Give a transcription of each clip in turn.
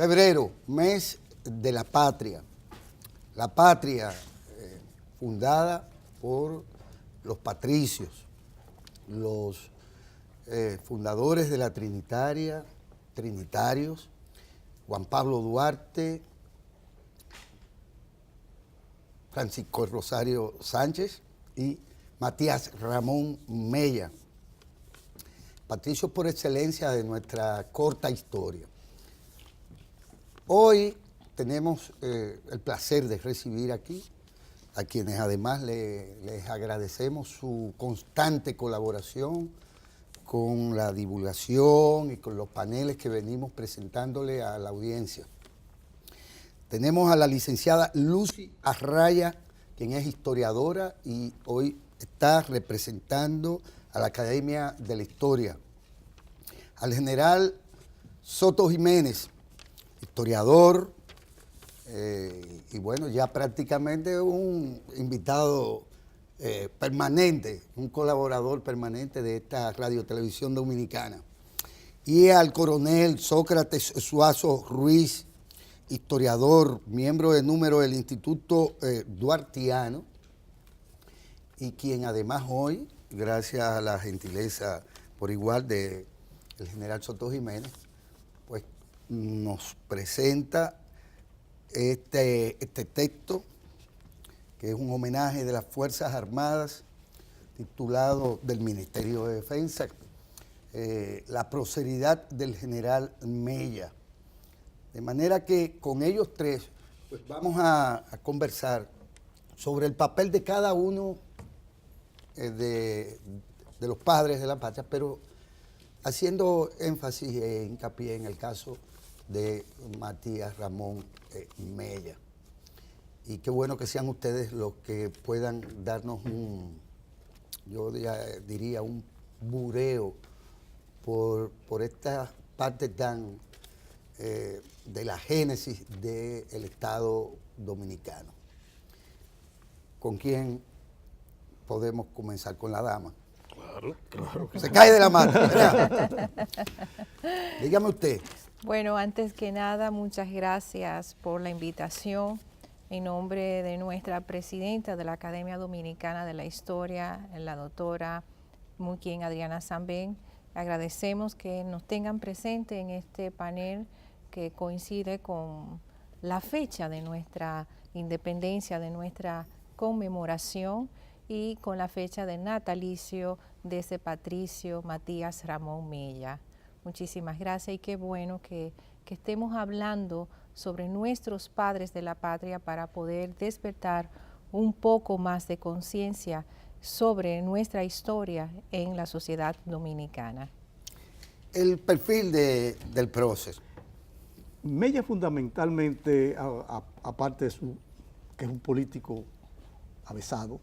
Febrero, mes de la patria. La patria fundada por los patricios, los fundadores de la Trinitaria, trinitarios, Juan Pablo Duarte, Francisco Rosario Sánchez y Matías Ramón Mella, patricios por excelencia de nuestra corta historia. Hoy tenemos el placer de recibir aquí a quienes además les agradecemos su constante colaboración con la divulgación y con los paneles que venimos presentándole a la audiencia. Tenemos a la licenciada Lucy Arraya, quien es historiadora y hoy está representando a la Academia de la Historia. Al general Soto Jiménez, historiador, y bueno, ya prácticamente un invitado permanente, un colaborador permanente de esta radiotelevisión dominicana. Y al coronel Sócrates Suazo Ruiz, historiador, miembro de número del Instituto Duartiano, y quien además hoy, gracias a la gentileza por igual del general Soto Jiménez, pues nos presenta este texto, que es un homenaje de las Fuerzas Armadas, titulado del Ministerio de Defensa, La prosperidad del general Mella. De manera que con ellos tres pues vamos a conversar sobre el papel de cada uno de los padres de la patria, pero haciendo énfasis e hincapié en el caso de Matías Ramón Mella. Y qué bueno que sean ustedes los que puedan darnos yo diría, un bureo por esta parte tan de la génesis del Estado dominicano. ¿Con quién podemos comenzar? Con la dama. Claro. Se cae de la mano, ¿verdad? Dígame usted. Bueno, antes que nada, muchas gracias por la invitación. En nombre de nuestra presidenta de la Academia Dominicana de la Historia, la doctora Muquien Adriana Sambén, agradecemos que nos tengan presente en este panel que coincide con la fecha de nuestra independencia, de nuestra conmemoración y con la fecha de natalicio de ese patricio Matías Ramón Mella. Muchísimas gracias y qué bueno que estemos hablando sobre nuestros padres de la patria para poder despertar un poco más de conciencia sobre nuestra historia en la sociedad dominicana. El perfil del prócer. Mella fundamentalmente, aparte de que es un político avesado,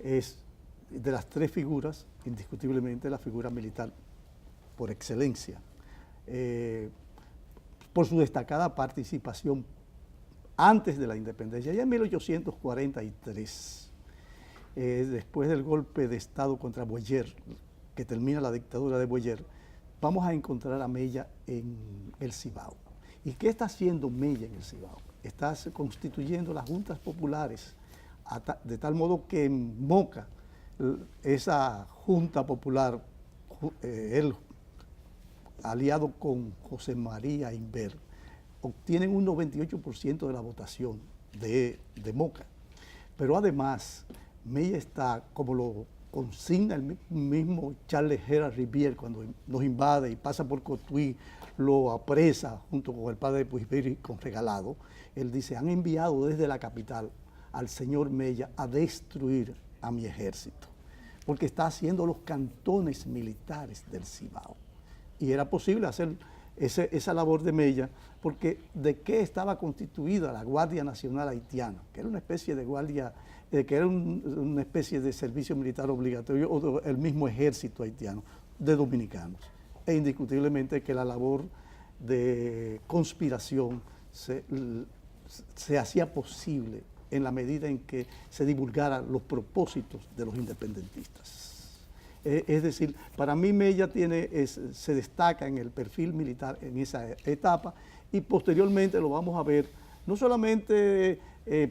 es de las tres figuras, indiscutiblemente la figura militar por excelencia, por su destacada participación antes de la independencia, ya en 1843, después del golpe de Estado contra Boyer, que termina la dictadura de Boyer, vamos a encontrar a Mella en el Cibao. ¿Y qué está haciendo Mella en el Cibao? Está constituyendo las juntas populares, de tal modo que en Moca, esa junta popular, él aliado con José María Inver, obtienen un 98% de la votación de Moca. Pero además, Mella está, como lo consigna el mismo Charles Gerard Rivière cuando nos invade y pasa por Cotuí, lo apresa junto con el padre de Puigveri con Regalado, él dice, han enviado desde la capital al señor Mella a destruir a mi ejército, porque está haciendo los cantones militares del Cibao. Y era posible hacer esa labor de Mella, porque ¿de qué estaba constituida la Guardia Nacional Haitiana? Que era una especie de guardia, que era una especie de servicio militar obligatorio, o el mismo ejército haitiano, de dominicanos. E indiscutiblemente que la labor de conspiración se hacía posible en la medida en que se divulgaran los propósitos de los independentistas. Es decir, para mí Mella se destaca en el perfil militar en esa etapa y posteriormente lo vamos a ver no solamente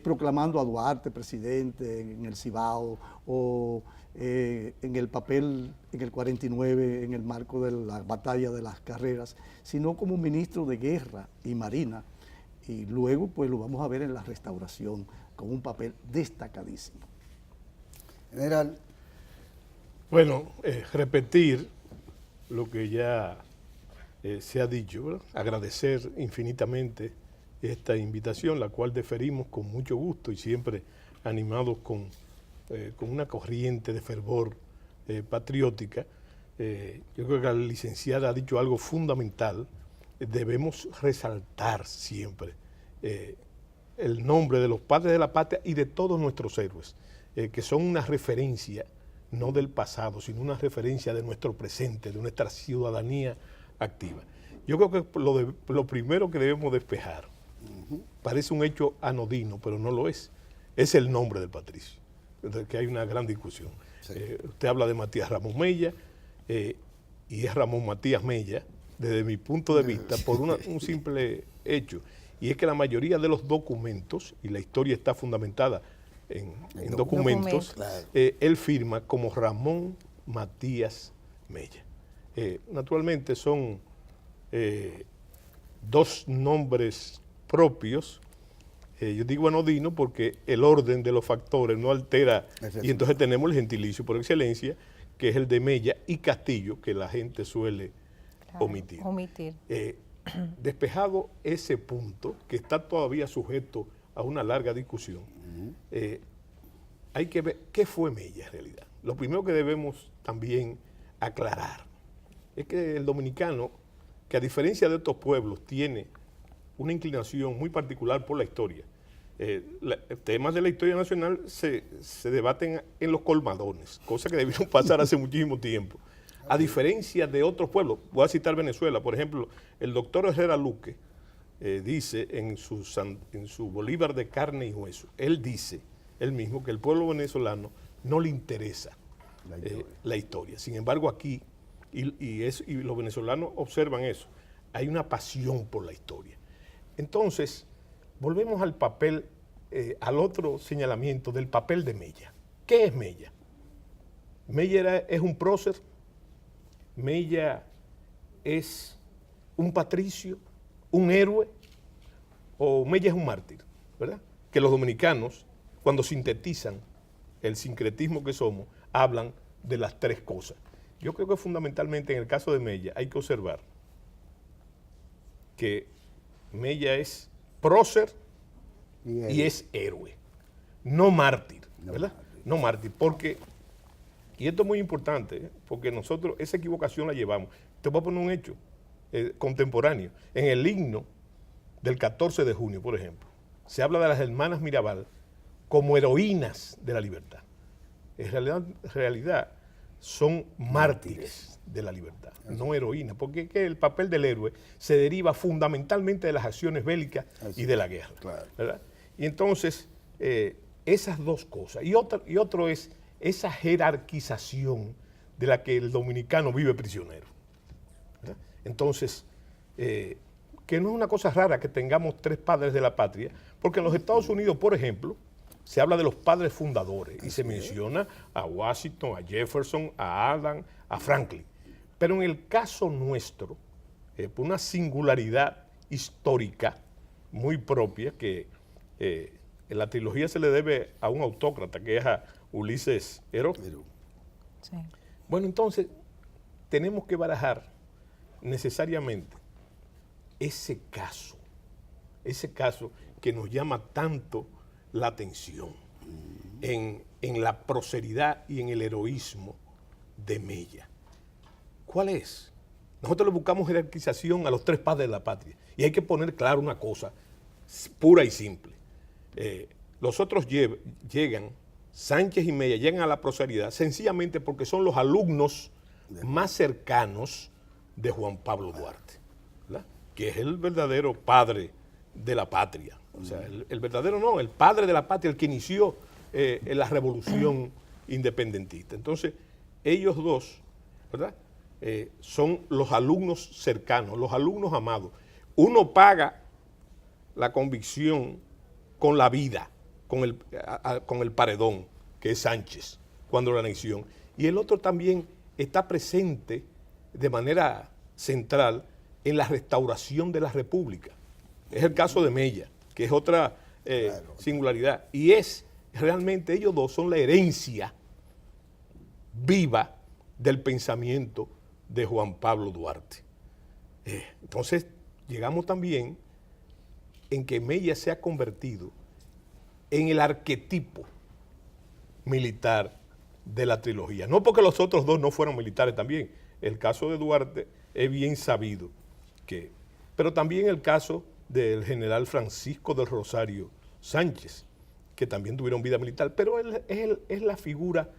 proclamando a Duarte presidente en el Cibao o en el papel en el 49 en el marco de la batalla de las carreras, sino como ministro de Guerra y Marina, y luego pues lo vamos a ver en la restauración con un papel destacadísimo. General. Bueno, repetir lo que ya se ha dicho, ¿verdad? Agradecer infinitamente esta invitación, la cual deferimos con mucho gusto y siempre animados con una corriente de fervor patriótica. Yo creo que la licenciada ha dicho algo fundamental. Debemos resaltar siempre el nombre de los padres de la patria y de todos nuestros héroes, que son una referencia no del pasado, sino una referencia de nuestro presente, de nuestra ciudadanía activa. Yo creo que lo primero que debemos despejar, parece un hecho anodino, pero no lo es el nombre del patricio, que hay una gran discusión. Sí. Usted habla de Matías Ramón Mella, y es Ramón Matías Mella, desde mi punto de vista, por un simple hecho, y es que la mayoría de los documentos, y la historia está fundamentada en documentos, claro. Él firma como Ramón Matías Mella. Naturalmente son dos nombres propios. Yo digo anodino porque el orden de los factores no altera, y entonces tenemos el gentilicio por excelencia, que es el de Mella y Castillo, que la gente suele omitir. Despejado ese punto, que está todavía sujeto a una larga discusión, hay que ver qué fue Mella en realidad. Lo primero que debemos también aclarar es que el dominicano, que a diferencia de otros pueblos, tiene una inclinación muy particular por la historia. Temas de la historia nacional se debaten en los colmadones, cosa que debieron pasar hace muchísimo tiempo. A diferencia de otros pueblos, voy a citar Venezuela, por ejemplo, el doctor Herrera Luque dice en su Bolívar de carne y hueso, él dice, él mismo, que el pueblo venezolano no le interesa la historia. Sin embargo, aquí, y los venezolanos observan eso, hay una pasión por la historia. Entonces, volvemos al papel, al otro señalamiento del papel de Mella. ¿Qué es Mella? Mella es un prócer, Mella es un patricio, un héroe, o Mella es un mártir, ¿verdad? Que los dominicanos, cuando sintetizan el sincretismo que somos, hablan de las tres cosas. Yo creo que fundamentalmente en el caso de Mella hay que observar que Mella es prócer y es héroe, no mártir, ¿verdad? No mártir, porque, y esto es muy importante, porque nosotros esa equivocación la llevamos. Te voy a poner un hecho contemporáneo. En el himno del 14 de junio, por ejemplo, se habla de las hermanas Mirabal como heroínas de la libertad. En realidad son mártires de la libertad, no heroínas, porque es que el papel del héroe se deriva fundamentalmente de las acciones bélicas y de la guerra, claro. ¿Verdad? Y entonces, esas dos cosas. Y otro es esa jerarquización de la que el dominicano vive prisionero, ¿verdad? Entonces, que no es una cosa rara que tengamos tres padres de la patria, porque en los Estados Unidos, por ejemplo, se habla de los padres fundadores y se menciona a Washington, a Jefferson, a Adams, a Franklin. Pero en el caso nuestro, por una singularidad histórica muy propia, que en la trilogía se le debe a un autócrata, que es a Ulises Heró. Sí. Bueno, entonces tenemos que barajar necesariamente ese caso que nos llama tanto la atención en la proceridad y en el heroísmo de Mella. ¿Cuál es? Nosotros le buscamos jerarquización a los tres padres de la patria. Y hay que poner claro una cosa pura y simple. Los otros llegan, Sánchez y Mella llegan a la proceridad sencillamente porque son los alumnos más cercanos de Juan Pablo Duarte, ¿verdad? Que es el verdadero padre de la patria. O sea, el verdadero no, el padre de la patria, el que inició la revolución independentista. Entonces, ellos dos, ¿verdad? Son los alumnos cercanos, los alumnos amados. uno paga la convicción con la vida, con el paredón, que es Sánchez, cuando la anexión. Y el otro también está presente de manera central en la restauración de la República. Es el caso de Mella, que es otra singularidad. Y es realmente, ellos dos son la herencia viva del pensamiento de Juan Pablo Duarte. Entonces, llegamos también en que Mella se ha convertido en el arquetipo militar de la trilogía. No porque los otros dos no fueron militares también. El caso de Duarte es bien sabido, pero también el caso del general Francisco del Rosario Sánchez, que también tuvieron vida militar, pero él es la figura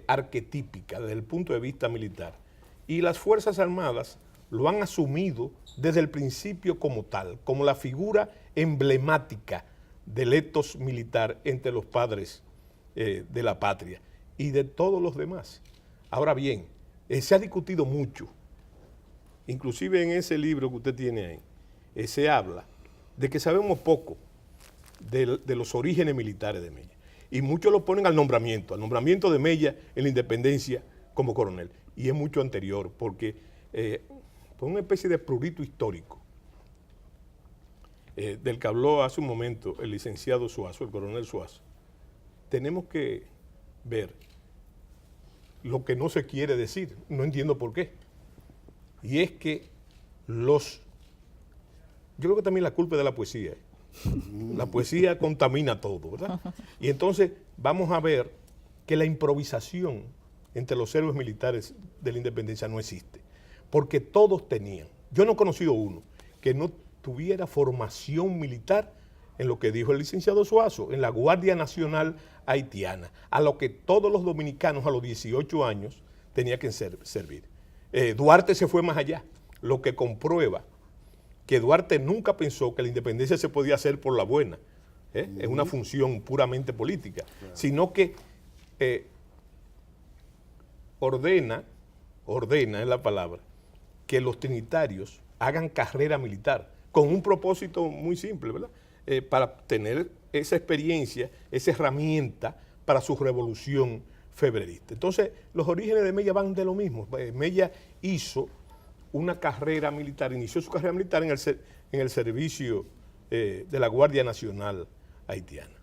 arquetípica desde el punto de vista militar. Y las Fuerzas Armadas lo han asumido desde el principio como tal, como la figura emblemática del ethos militar entre los padres de la patria y de todos los demás. Ahora bien, se ha discutido mucho, inclusive en ese libro que usted tiene ahí, se habla de que sabemos poco de los orígenes militares de Mella. Y muchos lo ponen al nombramiento de Mella en la independencia como coronel. Y es mucho anterior, porque fue una especie de prurito histórico del que habló hace un momento el licenciado Suazo, el coronel Suazo. Tenemos que ver lo que no se quiere decir, no entiendo por qué. Y es que yo creo que también la culpa es de la poesía. La poesía contamina todo, ¿verdad? Y entonces vamos a ver que la improvisación entre los héroes militares de la independencia no existe, porque todos tenían. Yo no he conocido uno que no tuviera formación militar en lo que dijo el licenciado Suazo, en la Guardia Nacional Haitiana, a lo que todos los dominicanos a los 18 años tenían que servir. Duarte se fue más allá, lo que comprueba que Duarte nunca pensó que la independencia se podía hacer por la buena, es una función puramente política, sino que ordena es la palabra, que los trinitarios hagan carrera militar, con un propósito muy simple, ¿verdad? Para tener esa experiencia, esa herramienta para su revolución febrerista. Entonces, los orígenes de Mella van de lo mismo. Mella hizo una carrera militar, inició su carrera militar en el servicio de la Guardia Nacional Haitiana.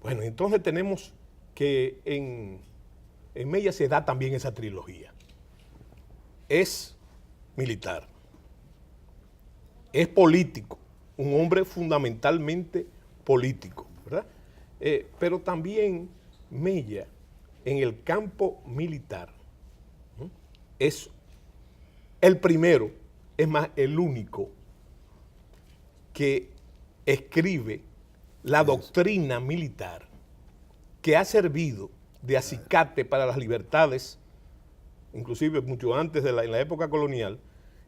Bueno, entonces tenemos que en Mella se da también esa trilogía. Es militar, es político, un hombre fundamentalmente político, ¿verdad? Pero también Mella, en el campo militar, es el primero, es más, el único que escribe la doctrina militar que ha servido de acicate para las libertades, inclusive mucho antes en la época colonial,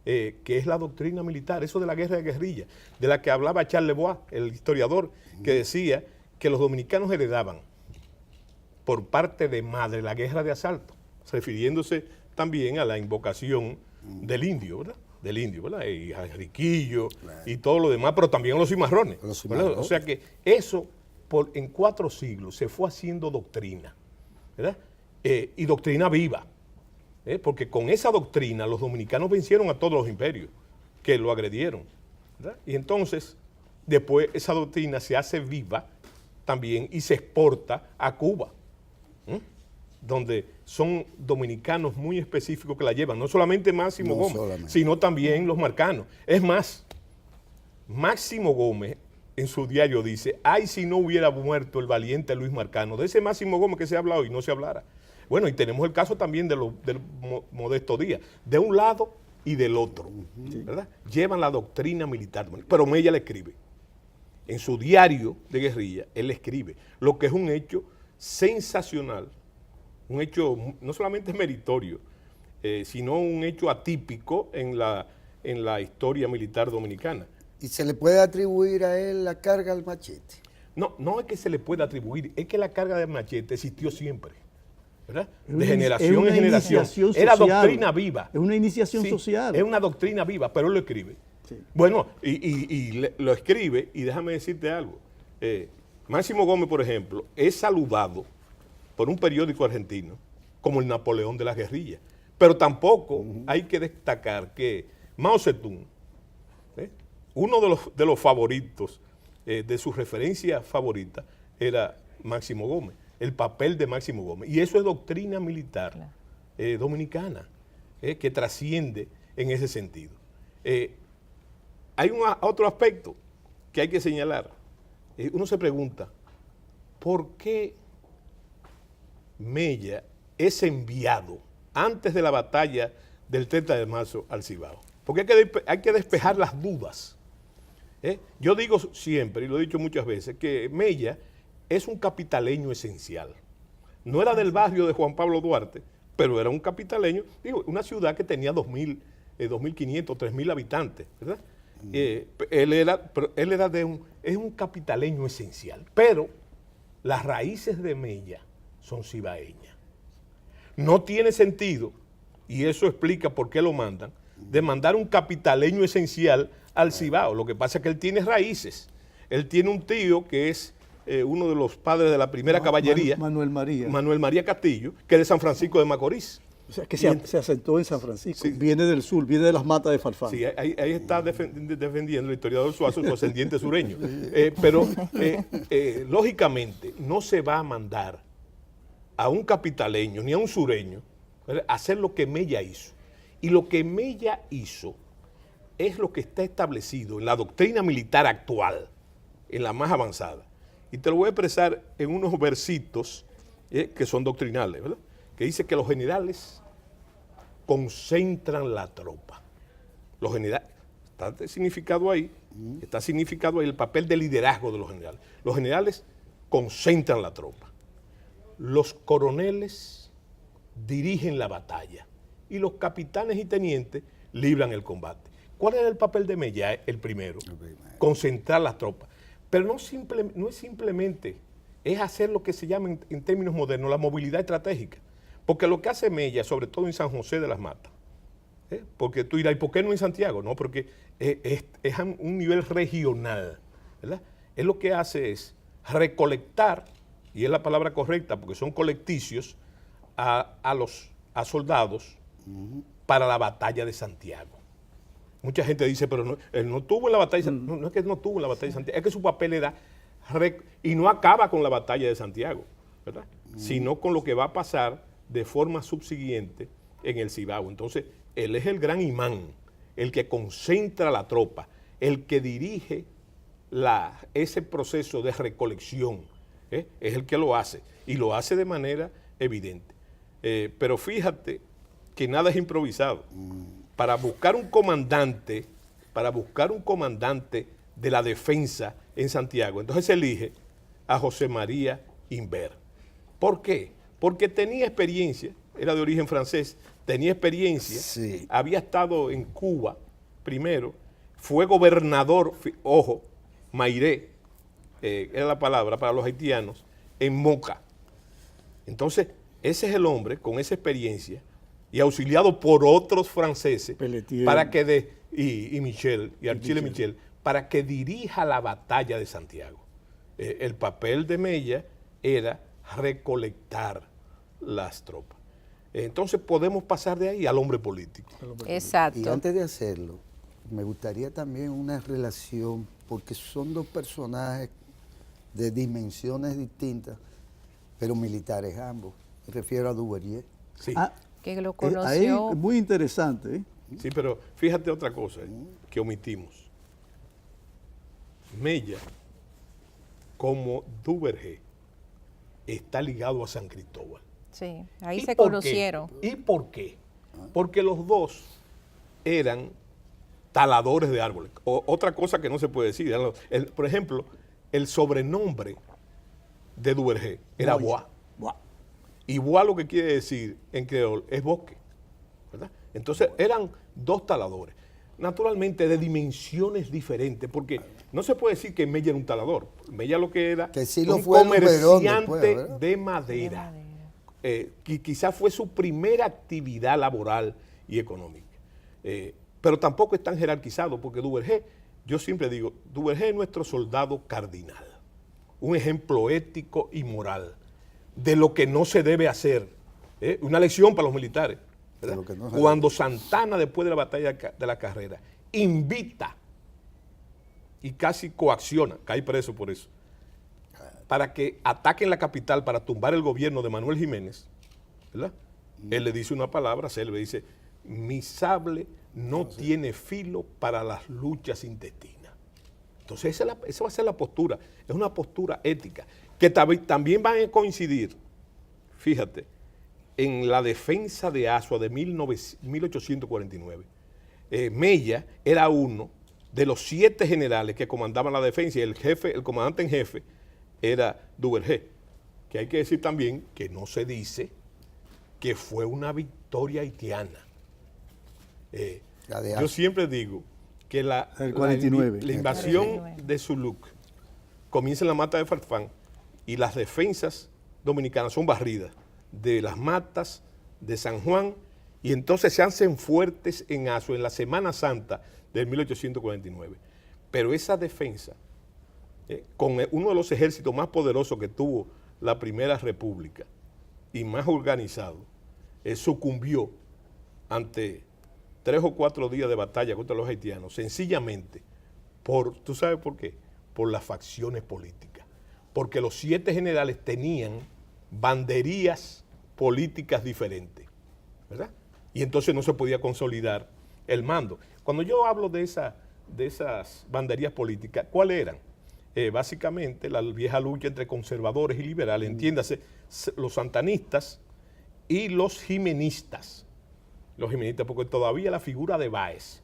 que es la doctrina militar, eso de la guerra de guerrilla, de la que hablaba Charles Bois, el historiador, que decía que los dominicanos heredaban por parte de madre la guerra de asalto, refiriéndose también a la invocación del indio, ¿verdad? Del indio, ¿verdad? Y a Riquillo y todo lo demás, pero también a los cimarrones. O sea que eso en 4 siglos se fue haciendo doctrina, ¿verdad? Y doctrina viva, porque con esa doctrina los dominicanos vencieron a todos los imperios que lo agredieron, ¿verdad? Y entonces después esa doctrina se hace viva también y se exporta a Cuba, donde son dominicanos muy específicos que la llevan, no solamente Máximo Gómez, sino también los marcanos. Es más, Máximo Gómez en su diario dice, ay si no hubiera muerto el valiente Luis Marcano, de ese Máximo Gómez que se habla hoy, no se hablara. Bueno, y tenemos el caso también del Modesto Díaz, de un lado y del otro, ¿verdad? Llevan la doctrina militar, pero Mella le escribe. En su diario de guerrilla, él escribe, lo que es un hecho sensacional, un hecho no solamente meritorio, sino un hecho atípico en la historia militar dominicana. ¿Y se le puede atribuir a él la carga al machete? No es que se le pueda atribuir, es que la carga del machete existió siempre, ¿verdad? De generación en generación. Era doctrina viva. Es una iniciación social. Es una doctrina viva, pero él lo escribe. Sí. Bueno, lo escribe, y déjame decirte algo. Máximo Gómez, por ejemplo, es saludado por un periódico argentino como el Napoleón de las guerrillas. Pero tampoco hay que destacar que Mao Zedong, uno de los favoritos, de su referencia favorita, era Máximo Gómez, el papel de Máximo Gómez. Y eso es doctrina militar dominicana, que trasciende en ese sentido. Hay otro aspecto que hay que señalar. Uno se pregunta, ¿por qué Mella es enviado antes de la batalla del 30 de marzo al Cibao? Porque hay que despejar las dudas. Yo digo siempre, y lo he dicho muchas veces, que Mella es un capitaleño esencial. No era del barrio de Juan Pablo Duarte, pero era un capitaleño, digo, una ciudad que tenía 2.500, 3.000 habitantes, ¿verdad? Es un capitaleño esencial, pero las raíces de Mella son cibaeñas. No tiene sentido, y eso explica por qué lo mandan, de mandar un capitaleño esencial al Cibao. Lo que pasa es que él tiene raíces. Él tiene un tío que es uno de los padres de la primera caballería, Manuel María Castillo, que es de San Francisco de Macorís. O sea, que se asentó en San Francisco, sí. Viene del sur, viene de las matas de Farfán. Sí, ahí está defendiendo el historiador Suazo, su ascendiente sureño. Pero lógicamente no se va a mandar a un capitaleño ni a un sureño a hacer lo que Mella hizo. Y lo que Mella hizo es lo que está establecido en la doctrina militar actual, en la más avanzada. Y te lo voy a expresar en unos versitos que son doctrinales, ¿verdad? Que dice que los generales concentran la tropa. Los generales, está significado ahí el papel de liderazgo de los generales. Los generales concentran la tropa. Los coroneles dirigen la batalla y los capitanes y tenientes libran el combate. ¿Cuál era el papel de Mella? El primero, concentrar las tropas. Pero no es simplemente, es hacer lo que se llama en términos modernos la movilidad estratégica. Porque lo que hace Mella, sobre todo en San José de las Matas, porque tú dirás, ¿y por qué no en Santiago? No, porque es a un nivel regional, ¿verdad? Él lo que hace es recolectar, y es la palabra correcta, porque son colecticios, a soldados para la batalla de Santiago. Mucha gente dice, pero no, él no tuvo en la batalla de Santiago. No es que no tuvo en la batalla de Santiago, es que su papel era, y no acaba con la batalla de Santiago, ¿verdad? Sino con lo que va a pasar de forma subsiguiente en el Cibao. Entonces, él es el gran imán, el que concentra la tropa, el que dirige ese proceso de recolección, es el que lo hace, y lo hace de manera evidente. Pero fíjate que nada es improvisado. Para buscar un comandante de la defensa en Santiago, entonces se elige a José María Imbert. ¿Por qué? Porque tenía experiencia, era de origen francés, tenía experiencia, sí. Había estado en Cuba primero, fue gobernador, ojo, Mairé, era la palabra para los haitianos, en Moca. Entonces, ese es el hombre con esa experiencia y auxiliado por otros franceses para que y Michel, y Achille Michel, para que dirija la batalla de Santiago. El papel de Mella era recolectar las tropas. Entonces podemos pasar de ahí al hombre político. Exacto. Y antes de hacerlo, me gustaría también una relación, porque son dos personajes de dimensiones distintas, pero militares ambos. Me refiero a Duvalier. Sí. Que lo conoció. Ahí, muy interesante. Sí, pero fíjate otra cosa que omitimos. Mella, como Duvergé, está ligado a San Cristóbal. Sí, ahí se conocieron. ¿Y por qué? Porque los dos eran taladores de árboles. Otra cosa que no se puede decir. Por ejemplo, el sobrenombre de Duvergé era Bois. Y Bois lo que quiere decir en creol es bosque, ¿verdad? Entonces eran dos taladores. Naturalmente de dimensiones diferentes, porque no se puede decir que Mella era un talador. Mella lo que era que sí un comerciante de madera. Quizás fue su primera actividad laboral y económica. pero tampoco es tan jerarquizado, porque Duvergé, yo siempre digo, Duvergé es nuestro soldado cardinal, un ejemplo ético y moral de lo que no se debe hacer, una lección para los militares, ¿verdad? Cuando Santana, después de la batalla de la Carrera, invita y casi coacciona, cae preso por eso, para que ataquen la capital para tumbar el gobierno de Manuel Jiménez, ¿verdad? Él le dice una palabra, le dice, mi sable no tiene filo para las luchas intestinas. Entonces esa va a ser la postura, es una postura ética, que también van a coincidir, fíjate, en la defensa de Azua de 1849. Mella era uno de los 7 generales que comandaban la defensa y el comandante en jefe era Duvergé, que hay que decir también que no se dice que fue una victoria haitiana. Yo siempre digo que la invasión de Zuluk comienza en la mata de Farfán y las defensas dominicanas son barridas de las matas de San Juan y entonces se hacen fuertes en Azua en la Semana Santa del 1849. Pero esa defensa, con uno de los ejércitos más poderosos que tuvo la Primera República y más organizado, sucumbió ante 3 o 4 días de batalla contra los haitianos, sencillamente ¿tú sabes por qué? Por las facciones políticas. Porque los 7 generales tenían banderías políticas diferentes, ¿verdad? Y entonces no se podía consolidar el mando. Cuando yo hablo de esas banderías políticas, ¿cuáles eran? Básicamente la vieja lucha entre conservadores y liberales, entiéndase, los santanistas y los jimenistas. Los jimenistas, porque todavía la figura de Báez,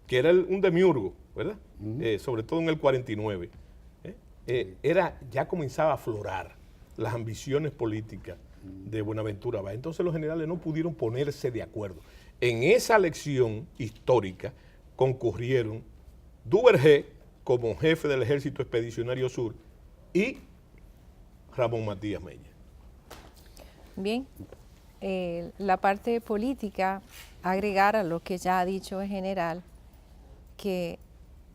que era un demiurgo, ¿verdad? Sobre todo en el 49, ya comenzaba a aflorar las ambiciones políticas de Buenaventura Báez. Entonces los generales no pudieron ponerse de acuerdo. En esa elección histórica concurrieron Duvergé como jefe del Ejército Expedicionario Sur y Ramón Matías Mella. Bien, la parte política, agregar a lo que ya ha dicho el general, que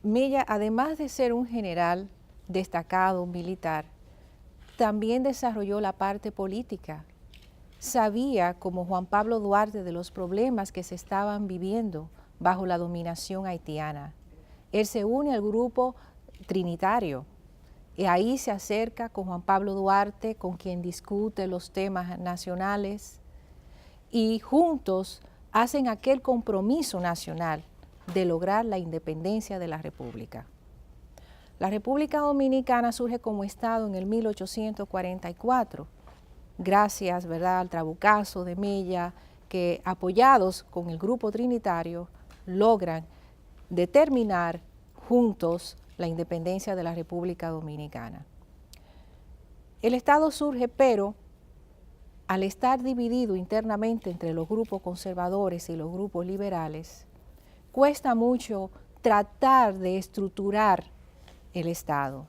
Mella, además de ser un general destacado, militar, también desarrolló la parte política. Sabía, como Juan Pablo Duarte, de los problemas que se estaban viviendo bajo la dominación haitiana. Él se une al grupo trinitario y ahí se acerca con Juan Pablo Duarte, con quien discute los temas nacionales, y juntos hacen aquel compromiso nacional de lograr la independencia de la República. La República Dominicana surge como Estado en el 1844, gracias, ¿verdad?, al trabucazo de Mella, que apoyados con el grupo trinitario logran determinar juntos la independencia de la República Dominicana. El Estado surge, pero al estar dividido internamente entre los grupos conservadores y los grupos liberales, cuesta mucho tratar de estructurar el Estado.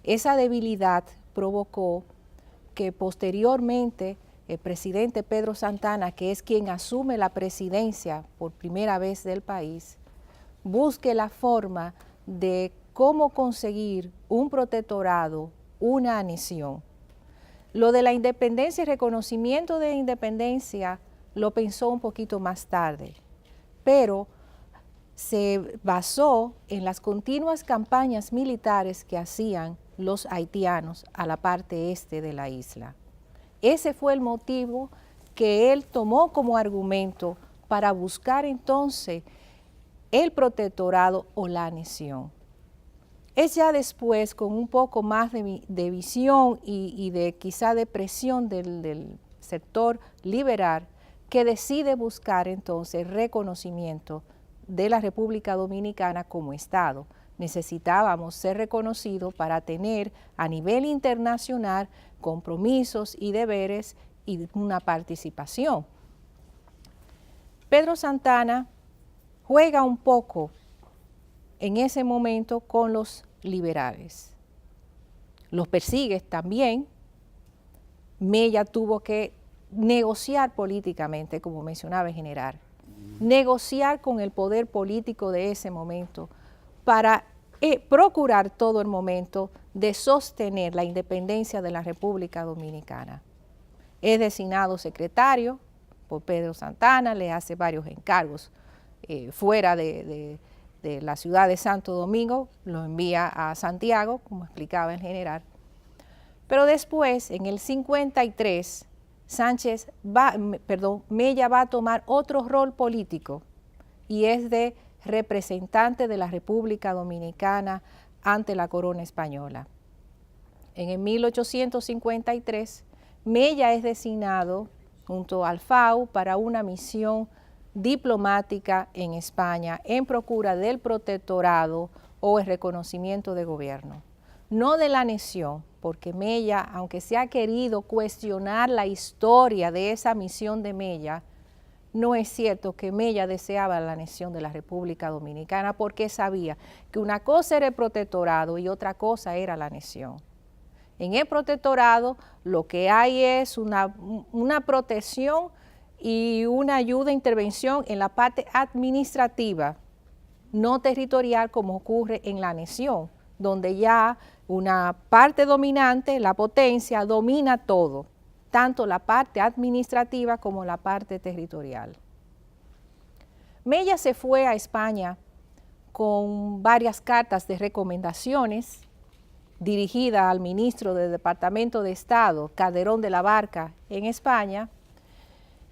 Esa debilidad provocó que posteriormente el presidente Pedro Santana, que es quien asume la presidencia por primera vez del país, busque la forma de cómo conseguir un protectorado, una anexión. Lo de la independencia y reconocimiento de independencia lo pensó un poquito más tarde, pero se basó en las continuas campañas militares que hacían los haitianos a la parte este de la isla. Ese fue el motivo que él tomó como argumento para buscar entonces el protectorado o la anexión. Es ya después, con un poco más de visión y de quizá de presión del sector liberal, que decide buscar entonces reconocimiento de la República Dominicana como Estado. Necesitábamos ser reconocidos para tener a nivel internacional compromisos y deberes y una participación. Pedro Santana juega un poco en ese momento con los liberales. Los persigue también. Mella tuvo que negociar políticamente, como mencionaba el general. negociar con el poder político de ese momento para procurar todo el momento de sostener la independencia de la República Dominicana. Es designado secretario por Pedro Santana, le hace varios encargos fuera de la ciudad de Santo Domingo, lo envía a Santiago, como explicaba el general. Pero después, en el 53, Mella va a tomar otro rol político y es de representante de la República Dominicana ante la corona española. En el 1853, Mella es designado junto al FAU para una misión diplomática en España en procura del protectorado o el reconocimiento de gobierno, no de la anexión, porque Mella, aunque se ha querido cuestionar la historia de esa misión de Mella, no es cierto que Mella deseaba la anexión de la República Dominicana porque sabía que una cosa era el protectorado y otra cosa era la anexión. En el protectorado lo que hay es una protección y una ayuda e intervención en la parte administrativa, no territorial como ocurre en la anexión, donde ya una parte dominante, la potencia, domina todo, tanto la parte administrativa como la parte territorial. Mella se fue a España con varias cartas de recomendaciones dirigidas al ministro del Departamento de Estado, Calderón de la Barca, en España,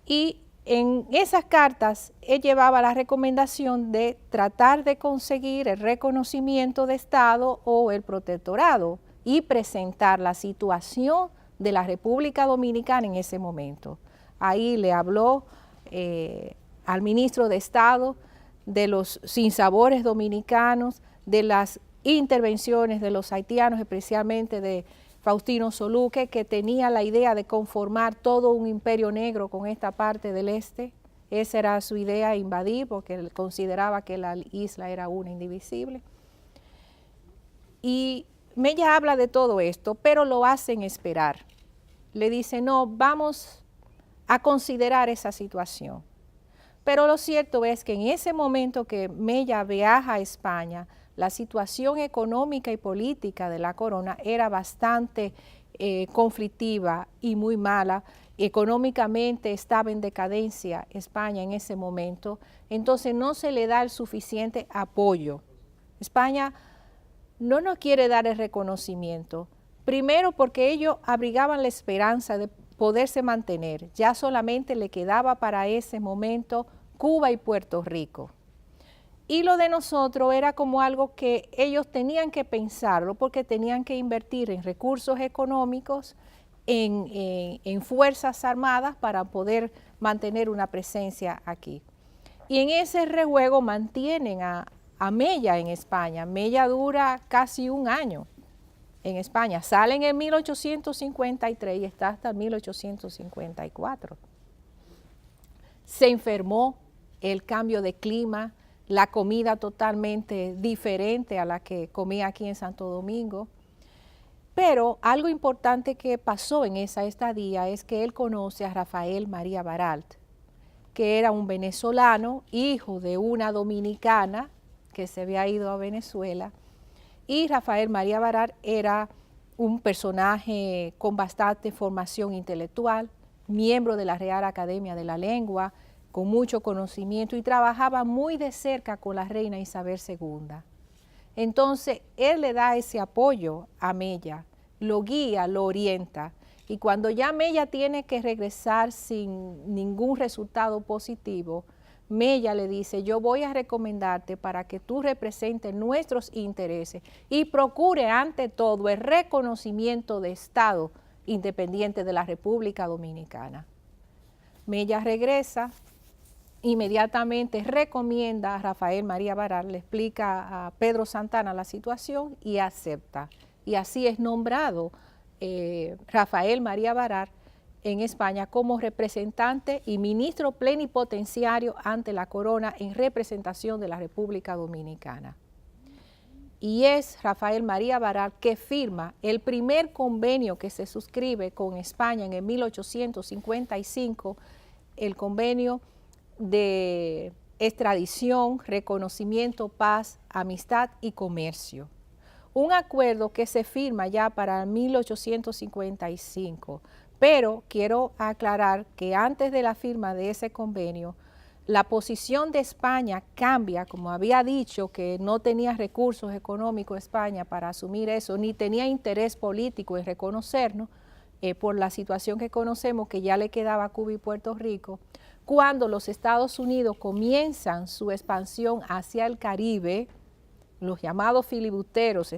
y en esas cartas él llevaba la recomendación de tratar de conseguir el reconocimiento de Estado o el protectorado y presentar la situación de la República Dominicana en ese momento. Ahí le habló al ministro de Estado de los sinsabores dominicanos, de las intervenciones de los haitianos, especialmente de Faustino Soluque, que tenía la idea de conformar todo un imperio negro con esta parte del este. Esa era su idea, invadir, porque él consideraba que la isla era una indivisible. Y Mella habla de todo esto, pero lo hacen esperar. Le dice, no, vamos a considerar esa situación. Pero lo cierto es que en ese momento que Mella viaja a España, la situación económica y política de la corona era bastante conflictiva y muy mala. Económicamente estaba en decadencia España en ese momento, entonces no se le da el suficiente apoyo. España no nos quiere dar el reconocimiento, primero porque ellos abrigaban la esperanza de poderse mantener, ya solamente le quedaba para ese momento Cuba y Puerto Rico. Y lo de nosotros era como algo que ellos tenían que pensarlo porque tenían que invertir en recursos económicos, en fuerzas armadas para poder mantener una presencia aquí. Y en ese rejuego mantienen a Mella en España. Mella dura casi un año en España. Sale en 1853 y está hasta 1854. Se enfermó, el cambio de clima, la comida totalmente diferente a la que comía aquí en Santo Domingo. Pero algo importante que pasó en esa estadía es que él conoce a Rafael María Baralt, que era un venezolano, hijo de una dominicana que se había ido a Venezuela, y Rafael María Baralt era un personaje con bastante formación intelectual, miembro de la Real Academia de la Lengua, con mucho conocimiento y trabajaba muy de cerca con la reina Isabel II. Entonces, él le da ese apoyo a Mella, lo guía, lo orienta, y cuando ya Mella tiene que regresar sin ningún resultado positivo, Mella le dice, yo voy a recomendarte para que tú representes nuestros intereses y procure ante todo el reconocimiento de Estado independiente de la República Dominicana. Mella regresa, inmediatamente recomienda a Rafael María Baralt, le explica a Pedro Santana la situación y acepta. Y así es nombrado Rafael María Baralt en España como representante y ministro plenipotenciario ante la corona en representación de la República Dominicana. Y es Rafael María Baralt que firma el primer convenio que se suscribe con España en el 1855, el convenio de extradición, reconocimiento, paz, amistad y comercio. Un acuerdo que se firma ya para 1855, pero quiero aclarar que antes de la firma de ese convenio, la posición de España cambia, como había dicho, que no tenía recursos económicos España para asumir eso, ni tenía interés político en reconocernos, por la situación que conocemos que ya le quedaba a Cuba y Puerto Rico. Cuando los Estados Unidos comienzan su expansión hacia el Caribe, los llamados filibusteros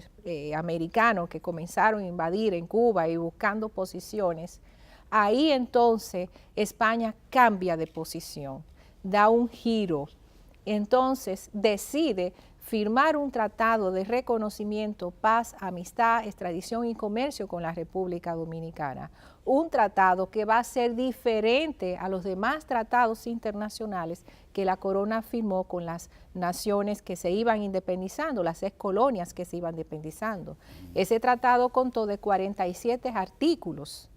americanos que comenzaron a invadir en Cuba y buscando posiciones, ahí entonces España cambia de posición, da un giro. Entonces decide firmar un tratado de reconocimiento, paz, amistad, extradición y comercio con la República Dominicana. Un tratado que va a ser diferente a los demás tratados internacionales que la corona firmó con las naciones que se iban independizando, las ex colonias que se iban independizando. Ese tratado contó de 47 artículos,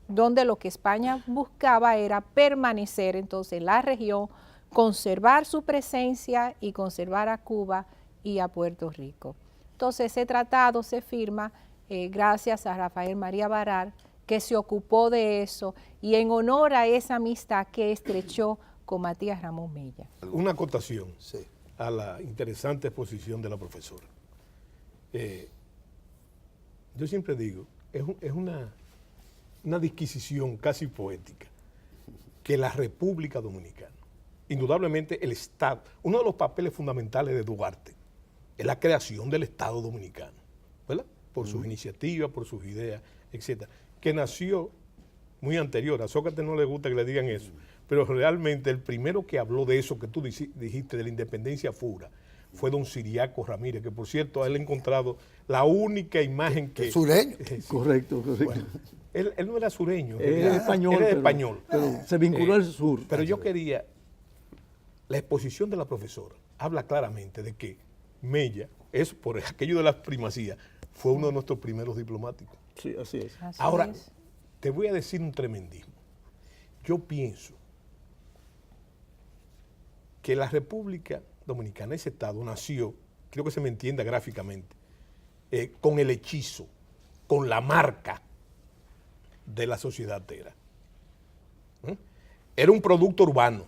donde lo que España buscaba era permanecer entonces en la región, conservar su presencia y conservar a Cuba y a Puerto Rico. Entonces ese tratado se firma gracias a Rafael María Baral, que se ocupó de eso y en honor a esa amistad que estrechó con Matías Ramón Mella. Una acotación a la interesante exposición de la profesora. Yo siempre digo, es una disquisición casi poética que la República Dominicana, indudablemente el Estado, uno de los papeles fundamentales de Duarte es la creación del Estado Dominicano, ¿verdad? Por sus iniciativas, por sus ideas, etcétera, que nació muy anterior. A Sócrates no le gusta que le digan eso, pero realmente el primero que habló de eso que tú dijiste, de la independencia pura, fue don Ciriaco Ramírez, que por cierto, él ha encontrado la única imagen que... ¿Sureño? Sí. Correcto. Bueno, él no era sureño. Era español. Era español. Pero se vinculó al sur. Pero yo quería... La exposición de la profesora habla claramente de que Mella, es por aquello de la primacía, fue uno de nuestros primeros diplomáticos. Sí, así es. Ahora, te voy a decir un tremendismo. Yo pienso que la República Dominicana, ese Estado, nació, creo que se me entienda gráficamente, con el hechizo, con la marca de la sociedad tera. Era un producto urbano,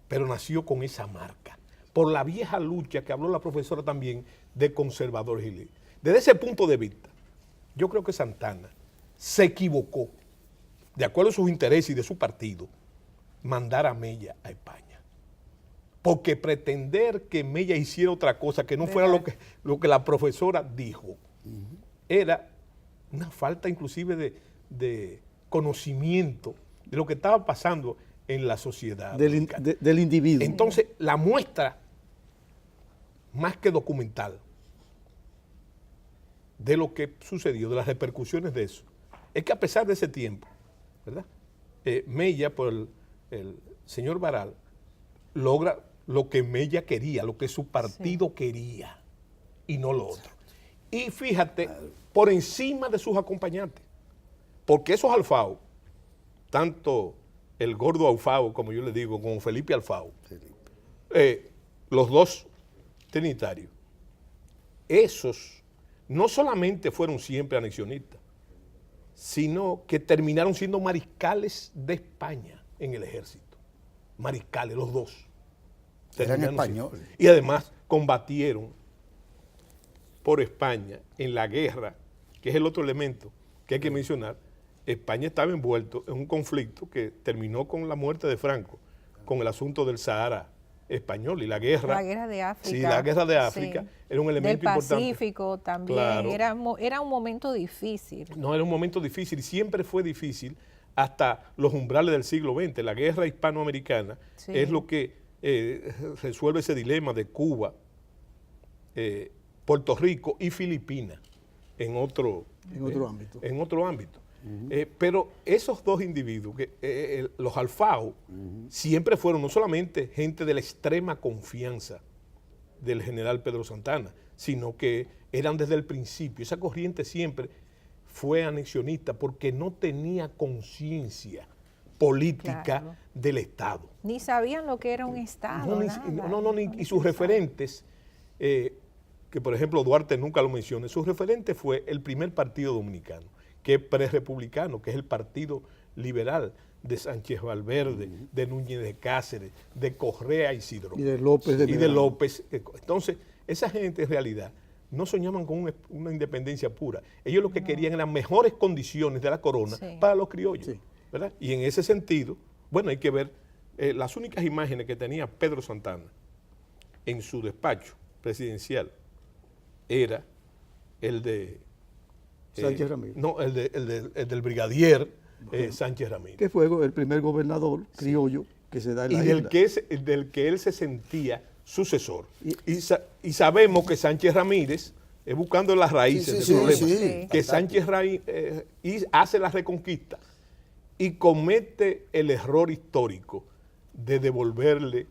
pero nació con esa marca, por la vieja lucha que habló la profesora también de conservadores y libres. Desde ese punto de vista, yo creo que Santana se equivocó, de acuerdo a sus intereses y de su partido, mandar a Mella a España. Porque pretender que Mella hiciera otra cosa que no fuera lo que la profesora dijo, era una falta inclusive de conocimiento de lo que estaba pasando en la sociedad del individuo. Entonces, la muestra más que documental de lo que sucedió, de las repercusiones de eso, es que a pesar de ese tiempo, ¿verdad? Mella, por el señor Baral, logra lo que Mella quería, lo que su partido quería, y no lo otro. Y fíjate, por encima de sus acompañantes, porque esos Alfao, tanto el gordo Alfao, como yo le digo, como Felipe Alfao, los dos trinitarios, esos no solamente fueron siempre anexionistas, sino que terminaron siendo mariscales de España en el ejército. Mariscales, los dos. Eran españoles. Y además combatieron por España en la guerra, que es el otro elemento que hay que mencionar. España estaba envuelto en un conflicto que terminó con la muerte de Franco, con el asunto del Sahara español y la guerra. La guerra de África. Sí, la guerra de África era un elemento importante. Del Pacífico también. Claro. Era un momento difícil. No, era un momento difícil y siempre fue difícil hasta los umbrales del siglo XX. La guerra hispanoamericana es lo que resuelve ese dilema de Cuba, Puerto Rico y Filipinas en otro ámbito. En otro ámbito. Pero esos dos individuos, los Alfao, siempre fueron no solamente gente de la extrema confianza del general Pedro Santana, sino que eran desde el principio. Esa corriente siempre fue anexionista porque no tenía conciencia política Claro. del Estado. Ni sabían lo que era un Estado. Y sus referentes, que por ejemplo Duarte nunca lo menciona, su referente fue el primer partido dominicano, que es prerepublicano, que es el Partido Liberal de Sánchez Valverde, de Núñez de Cáceres, de Correa Isidro. Y de López de Y de Medrano. López. Entonces, esa gente en realidad no soñaban con una independencia pura. Ellos lo que querían eran mejores condiciones de la corona Sí. para los criollos. Sí. ¿Verdad? Y en ese sentido, bueno, hay que ver las únicas imágenes que tenía Pedro Santana en su despacho presidencial era el de Sánchez Ramírez. No, el del brigadier Sánchez Ramírez. Que fue el primer gobernador criollo que se da en Y la del isla. del que él se sentía sucesor. Y sabemos que Sánchez Ramírez, buscando las raíces Sí, del sí, problema, sí. que Sánchez hace la reconquista y comete el error histórico de devolverle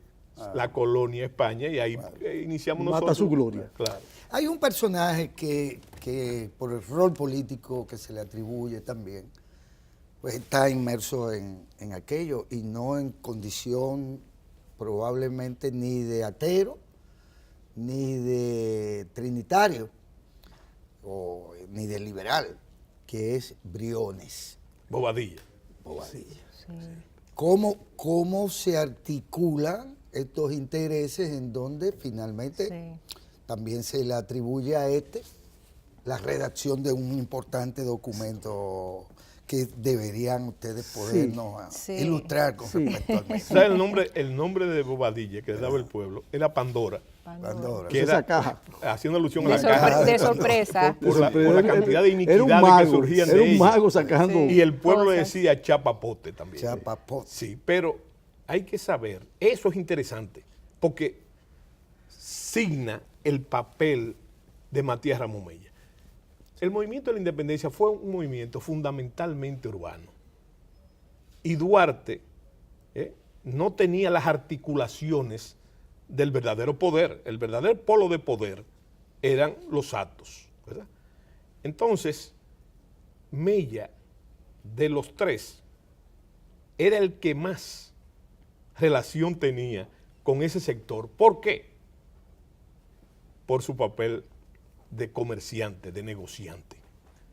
la colonia a España, y ahí iniciamos Mata nosotros. su gloria. Claro. Hay un personaje que por el rol político que se le atribuye también, pues está inmerso en aquello y no en condición probablemente ni de ateo, ni de trinitario, ni de liberal, que es Briones. Bobadilla. Bobadilla. Sí. ¿Cómo se articulan estos intereses en donde finalmente Sí. también se le atribuye a la redacción de un importante documento que deberían ustedes podernos Sí. ilustrar con Sí. respecto al mismo? ¿Sabe el nombre de Bobadilla que le daba el pueblo? Era Pandora. Pandora. Que Esa era caja. haciendo alusión a De, la caja. de sorpresa. Por la cantidad de Era un iniquidades mago, que surgían era de un ella. mago sacando. Sí. Y el pueblo le Cosas. decía chapapote también. Chapapote. Sí, pero hay que saber, eso es interesante, porque signa el papel de Matías Ramón Mella. El movimiento de la independencia fue un movimiento fundamentalmente urbano. Y Duarte no tenía las articulaciones del verdadero poder. El verdadero polo de poder eran los actos, ¿verdad? Entonces, Mella, de los tres, era el que más relación tenía con ese sector. ¿Por qué? Por su papel de comerciante, de negociante,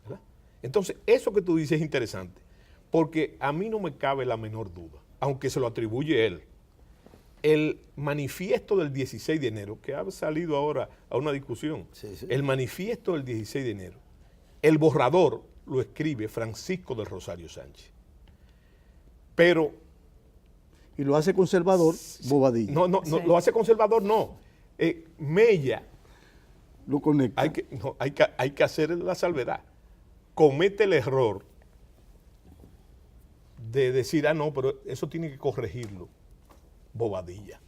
¿verdad? Entonces, eso que tú dices es interesante, porque a mí no me cabe la menor duda, aunque se lo atribuye él. El manifiesto del 16 de enero, que ha salido ahora a una discusión, Sí, sí. el manifiesto del 16 de enero, el borrador lo escribe Francisco del Rosario Sánchez. Pero Y lo hace conservador Bobadilla. no, Sí. lo hace conservador, no. Mella, Lo conecta. hay que hacer la salvedad. Comete el error de decir, no, pero eso tiene que corregirlo Bobadilla.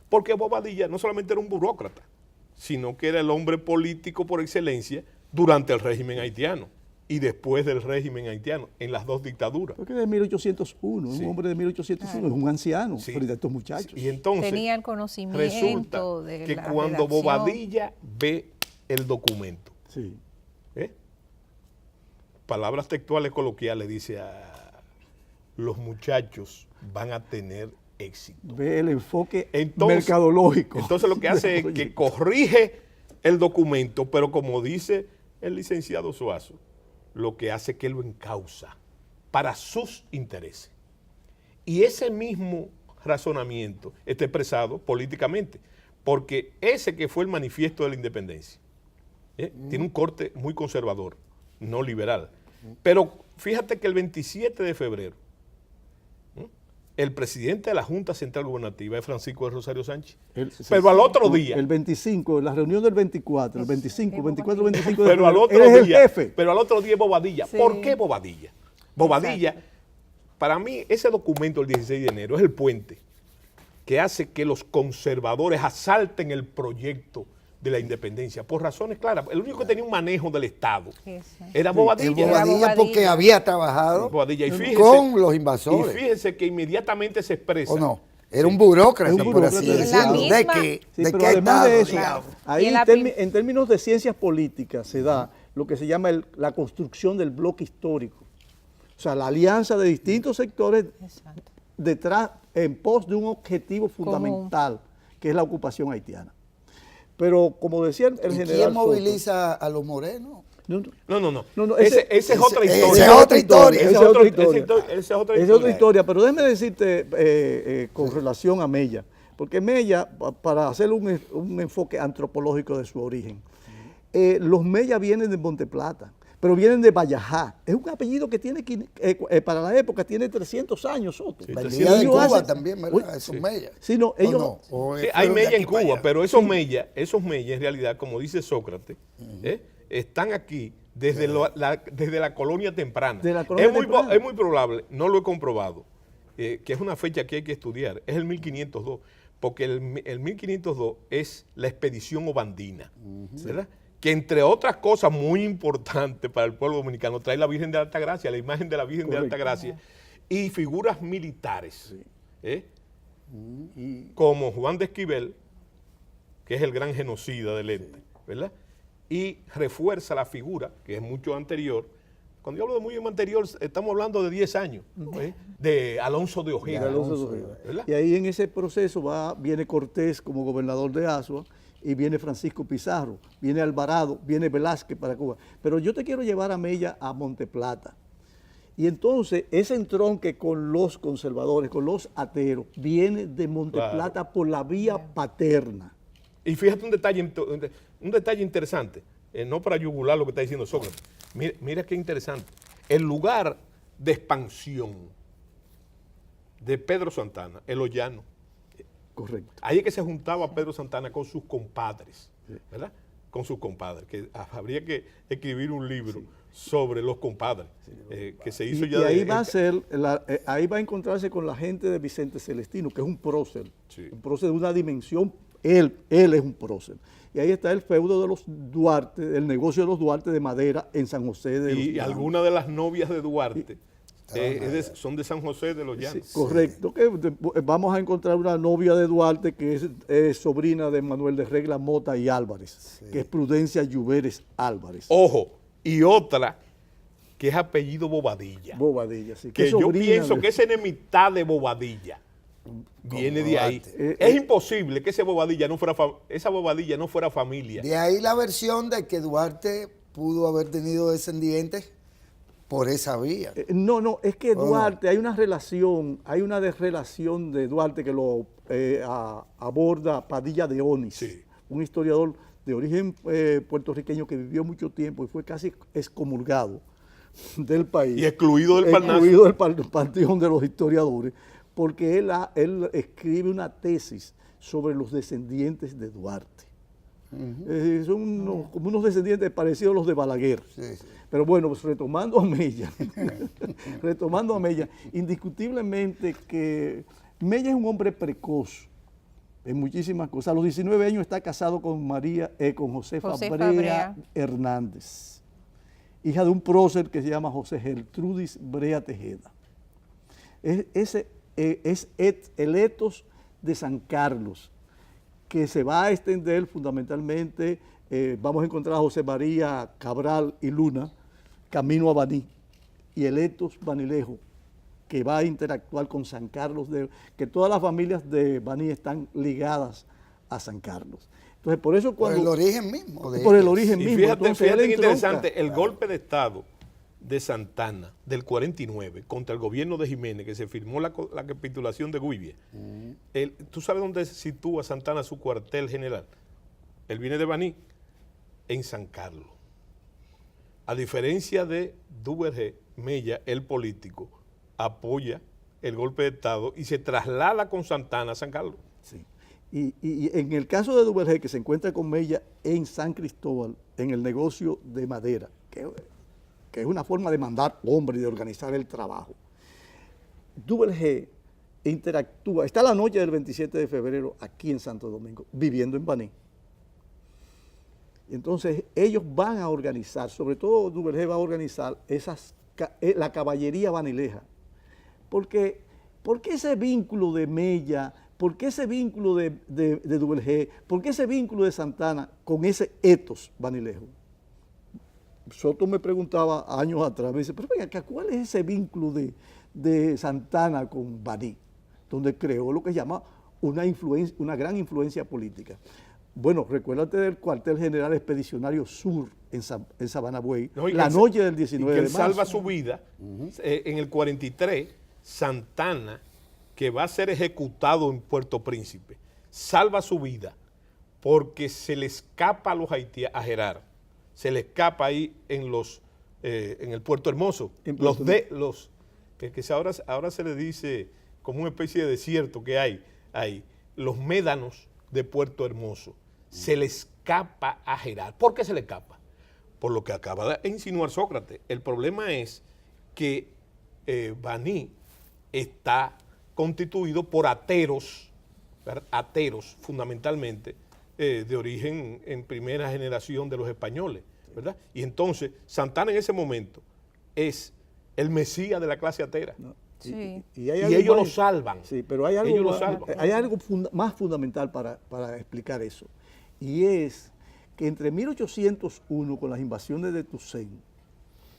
Porque Bobadilla no solamente era un burócrata, sino que era el hombre político por excelencia durante el régimen haitiano y después del régimen haitiano, en las dos dictaduras. Porque es de 1801, Sí. un hombre de 1801, es un anciano Sí. frente a estos muchachos. Y entonces Tenía el conocimiento resulta de que la cuando redacción. Bobadilla ve el documento, Sí. palabras textuales coloquiales, dice los muchachos van a tener éxito. Ve el enfoque Entonces, mercadológico. Entonces lo que hace es que corrige el documento, pero como dice el licenciado Suazo, lo que hace es que lo encausa para sus intereses. Y ese mismo razonamiento está expresado políticamente, porque ese que fue el manifiesto de la independencia, tiene un corte muy conservador, no liberal. Pero fíjate que el 27 de febrero, el presidente de la Junta Central Gubernativa es Francisco de Rosario Sánchez. Pero al otro día, El 25, la reunión del 24, el 25, 24, 25 de pero al febrero, otro él es el día, jefe. pero al otro día es Bobadilla. Sí. ¿Por qué Bobadilla? Bobadilla, Exacto. para mí, ese documento del 16 de enero es el puente que hace que los conservadores asalten el proyecto de la independencia, por razones claras. El único que tenía un manejo del Estado Ese. era El Bobadilla. Bobadilla porque había trabajado Bobadilla. Y fíjese, con los y invasores. fíjense que inmediatamente se expresa. ¿O no? Era un burócrata, Es un por así burócrata. decirlo. En la ¿De misma- qué, Sí, de pero qué además estado, de eso, digamos? ahí Y en la en términos de ciencias políticas se da lo que se llama la construcción del bloque histórico. O sea, la alianza de distintos sectores Exacto. detrás, en pos de un objetivo fundamental, que es la ocupación haitiana. Pero como decía el ¿Y general quién Soto, moviliza a los morenos? No, ese- esa es otra esa historia. es otra historia. Esa Esa es otra historia. Esa es otra Esa es otra historia. historia, pero déjeme decirte con relación a Mella, porque Mella, para hacer un enfoque antropológico de su origen, los Mella vienen de Monteplata, pero vienen de Vallajá. Es un apellido que tiene, para la época, tiene 300 años, Soto. Sí, Venía de Ellos Cuba hacen- también, Uy, ¿verdad? Esos mellas. Sí, no, ellos... ¿O no? ¿O Sí, hay fueron de mella en aquí para Cuba, allá? pero esos mellas en realidad, como dice Sócrates, están aquí desde la colonia temprana. De la colonia temprana. Es muy probable, no lo he comprobado, que es una fecha que hay que estudiar, es el 1502, porque el 1502 es la expedición obandina, ¿verdad? Que entre otras cosas muy importantes para el pueblo dominicano trae la Virgen de Altagracia, la imagen de la Virgen Correcto. de Altagracia, y figuras militares, y- como Juan de Esquivel, que es el gran genocida del Este, ¿verdad? Y refuerza la figura, que es mucho anterior. Cuando yo hablo de muy anterior, estamos hablando de 10 años, de Alonso de Ojeda, de Alonso de Ojeda. ¿verdad? Y ahí en ese proceso viene Cortés como gobernador de Azua, y viene Francisco Pizarro, viene Alvarado, viene Velázquez para Cuba. Pero yo te quiero llevar a Mella a Monteplata. Y entonces ese entronque con los conservadores, con los ateros, viene de Monteplata por la vía paterna. Y fíjate un detalle interesante, no para yugular lo que está diciendo Sócrates. Mira qué interesante. El lugar de expansión de Pedro Santana, el Ollano. Correcto. Ahí es que se juntaba Pedro Santana con sus compadres, ¿verdad? Con sus compadres, que habría que escribir un libro sobre los compadres, que se hizo ya Y ahí de- va a ser, ahí va a encontrarse con la gente de Vicente Celestino, que es un prócer, Sí. un prócer de una dimensión, él es un prócer. Y ahí está el feudo de los Duarte, el negocio de los Duarte de madera en San José de los y Llanos. algunas de las novias de Duarte son de San José de los Sí, Llanos. correcto, que vamos a encontrar una novia de Duarte que es sobrina de Manuel de Regla Mota y Álvarez, que es Prudencia Lluveres Álvarez. Ojo, y otra que es apellido Bobadilla. Bobadilla, sí. Que es yo sobrina pienso de- que esa enemistad de Bobadilla viene de ahí. Duarte. Es imposible que esa Bobadilla no fuera familia. De ahí la versión de que Duarte pudo haber tenido descendientes por esa vía. No, es que no? Duarte, hay una relación de Duarte que lo aborda Padilla de Onis, Sí. un historiador de origen puertorriqueño que vivió mucho tiempo y fue casi excomulgado del país. Y excluido del Parnaso. Excluido del panteón de los historiadores, porque él escribe una tesis sobre los descendientes de Duarte. Es decir, son como unos descendientes parecidos a los de Balaguer. Sí, sí. Pero bueno, pues retomando a Mella, indiscutiblemente que Mella es un hombre precoz en muchísimas cosas. A los 19 años está casado con con Josefa Josefa Brea Brea Hernández, hija de un prócer que se llama José Gertrudis Brea Tejeda. Es el etos de San Carlos, que se va a extender fundamentalmente, vamos a encontrar a José María Cabral y Luna, camino a Baní, y el etos banilejo, que va a interactuar con San Carlos, que todas las familias de Baní están ligadas a San Carlos. Entonces, por eso Por cuando... el origen mismo. De por el ellos. origen Y mismo. fíjate, Entonces, fíjate él qué entronca. interesante, el golpe de Estado de Santana del 49 contra el gobierno de Jiménez, que se firmó la capitulación de Guibia. ¿Tú sabes dónde sitúa Santana su cuartel general? Él viene de Baní, en San Carlos. A diferencia de Duvergé, Mella, el político, apoya el golpe de Estado y se traslada con Santana a San Carlos. Sí. Y en el caso de Duvergé, que se encuentra con Mella en San Cristóbal, en el negocio de madera, que es una forma de mandar hombres y de organizar el trabajo. Duvergé interactúa, está la noche del 27 de febrero aquí en Santo Domingo, viviendo en Baní. Entonces ellos van a organizar, sobre todo Duvergé va a organizar la caballería banileja. ¿Por qué ese vínculo de Mella? ¿Por qué ese vínculo de Duvergé? ¿Por qué ese vínculo de Santana con ese etos banilejo? Soto me preguntaba años atrás, me dice, pero venga acá, ¿cuál es ese vínculo de Santana con Baní? Donde creó lo que se llama una gran influencia política. Bueno, recuérdate del cuartel general expedicionario sur en Sabana Buey, No, la noche del 19 y que de él marzo. salva su vida. En el 43, Santana, que va a ser ejecutado en Puerto Príncipe, salva su vida porque se le escapa a los haitianos, a Gerard, se le escapa ahí en el Puerto Hermoso, ahora se le dice como una especie de desierto que hay ahí, los médanos de Puerto Hermoso, se le escapa a Gerard. ¿Por qué se le escapa? Por lo que acaba de insinuar Sócrates. El problema es que Baní está constituido por ateros, ¿verdad? Ateros fundamentalmente, de origen en primera generación de los españoles, ¿verdad? Y entonces Santana en ese momento es el mesías de la clase atera. No. Sí. Y ellos lo salvan. Sí, pero hay algo, ellos lo salvan. hay algo más fundamental para explicar eso. Y es que entre 1801, con las invasiones de Toussaint,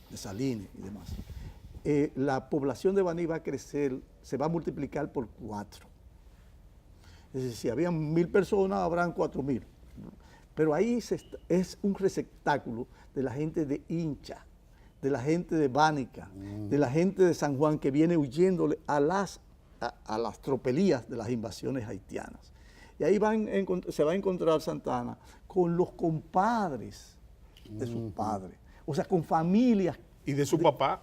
de Salines y demás, la población de Baní va a crecer, se va a multiplicar por 4. Es decir, si habían 1000 personas, habrán 4000. Pero ahí es un receptáculo de la gente de Hincha, de la gente de Bánica, de la gente de San Juan, que viene huyéndole a las tropelías de las invasiones haitianas. Y ahí se va a encontrar Santana con los compadres de sus padres, o sea, con familias. Y de su papá.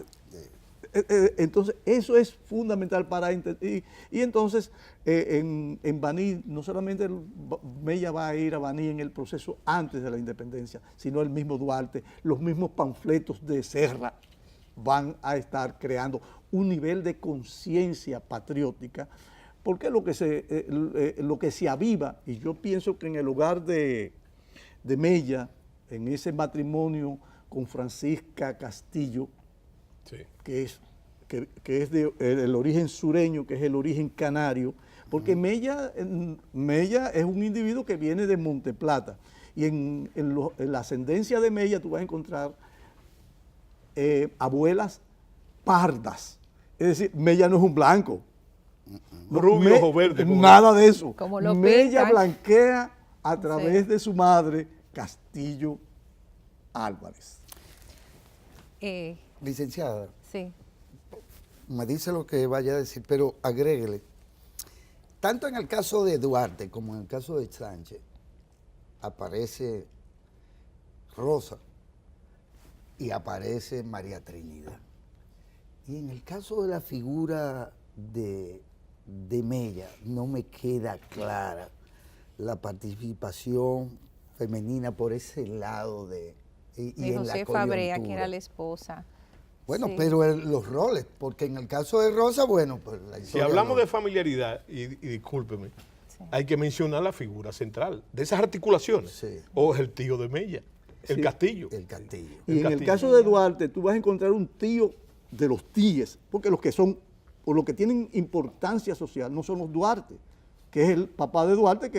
Entonces, eso es fundamental para entender. Y entonces, en Baní, no solamente Mella va a ir a Baní en el proceso antes de la independencia, sino el mismo Duarte, los mismos panfletos de Serra van a estar creando un nivel de conciencia patriótica, porque lo que se aviva, y yo pienso que en el hogar de Mella, en ese matrimonio con Francisca Castillo, Sí. que es el origen sureño, que es el origen canario, porque Mella es un individuo que viene de Monteplata, y en la ascendencia de Mella tú vas a encontrar abuelas pardas, es decir, Mella no es un blanco, Rubio o verde. nada de eso. Como lo Mella pintan. blanquea a través de su madre, Castillo Álvarez. Licenciada, Sí. me dice lo que vaya a decir, pero agréguele. Tanto en el caso de Duarte como en el caso de Sánchez, aparece Rosa y aparece María Trinidad. Y en el caso de la figura de Mella, no me queda clara la participación femenina por ese lado de en la José Fabrea, que coyuntura. era la esposa. Bueno, Sí. pero los roles, porque en el caso de Rosa, bueno, pues la Si historia hablamos lo- de familiaridad, y discúlpeme, Sí. hay que mencionar la figura central de esas articulaciones. Sí. O es el tío de Mella, el Sí. Castillo. el Castillo. Y en el Castillo. caso de Duarte, tú vas a encontrar un tío de los tíes, porque los que son, o los que tienen importancia social, no son los Duarte, que es el papá de Duarte, que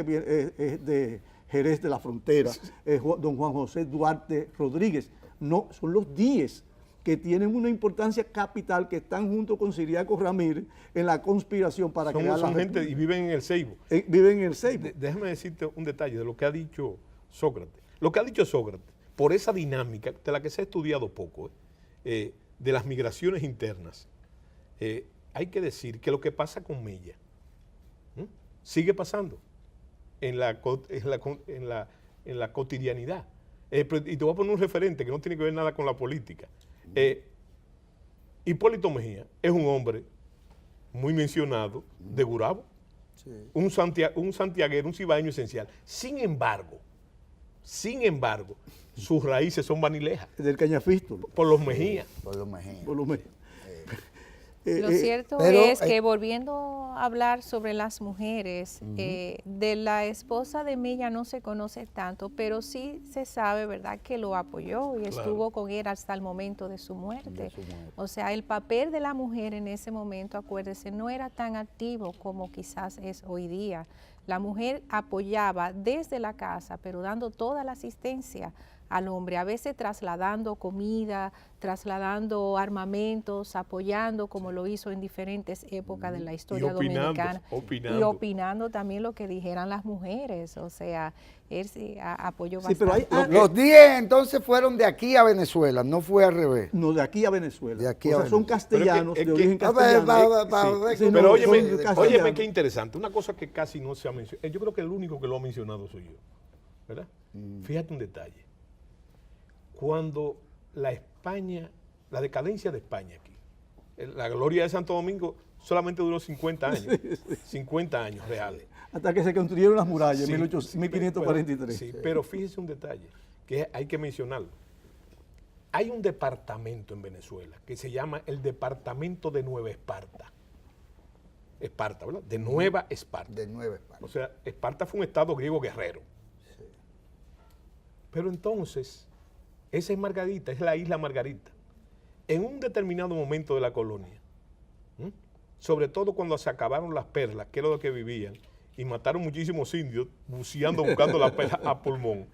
es de Jerez de la Frontera, es don Juan José Duarte Rodríguez. No, son los Díez, que tienen una importancia capital, que están junto con Ciriaco Ramírez en la conspiración para crear Son la gente y República. viven en el Ceibo. Viven en el Ceibo. Déjame decirte un detalle de lo que ha dicho Sócrates. Lo que ha dicho Sócrates, por esa dinámica de la que se ha estudiado poco, de las migraciones internas, hay que decir que lo que pasa con Mella sigue pasando en la cotidianidad. Y te voy a poner un referente que no tiene que ver nada con la política. Hipólito Mejía es un hombre muy mencionado de Gurabo, Sí. un santiaguero, un cibaeño esencial. Sin embargo, sus raíces son vanilejas, Del Cañafístolo, por los Mejía. Por lo imagino. por lo menos. Lo cierto pero, es que volviendo a hablar sobre las mujeres, de la esposa de Mella no se conoce tanto, pero sí se sabe, ¿verdad?, que lo apoyó y estuvo con él hasta el momento de su muerte. O sea, el papel de la mujer en ese momento, acuérdese, no era tan activo como quizás es hoy día. La mujer apoyaba desde la casa, pero dando toda la asistencia al hombre, a veces trasladando comida, trasladando armamentos, apoyando como lo hizo en diferentes épocas de la historia dominicana. Y opinando también lo que dijeran las mujeres, o sea, él sí apoyó bastante. Pero los 10 entonces fueron de aquí a Venezuela, no fue al revés. No, de aquí a Venezuela. De aquí o a sea, son Venezuela. castellanos, Pero de origen castellano. Pero óyeme qué interesante, una cosa que casi no se ha mencionado, yo creo que el único que lo ha mencionado soy yo, ¿verdad? Fíjate un detalle. Cuando la decadencia de España aquí, la gloria de Santo Domingo solamente duró 50 años, 50 años reales. Hasta que se construyeron las murallas Sí, en 1543. Sí, pero fíjese un detalle que hay que mencionarlo. Hay un departamento en Venezuela que se llama el Departamento de Nueva Esparta. Esparta, ¿verdad? De Nueva Esparta. De Nueva Esparta. O sea, Esparta fue un estado griego guerrero. Sí. Pero entonces, esa es Margarita, es la isla Margarita. En un determinado momento de la colonia, sobre todo cuando se acabaron las perlas, que era lo que vivían, y mataron muchísimos indios buceando, buscando las perlas a pulmón,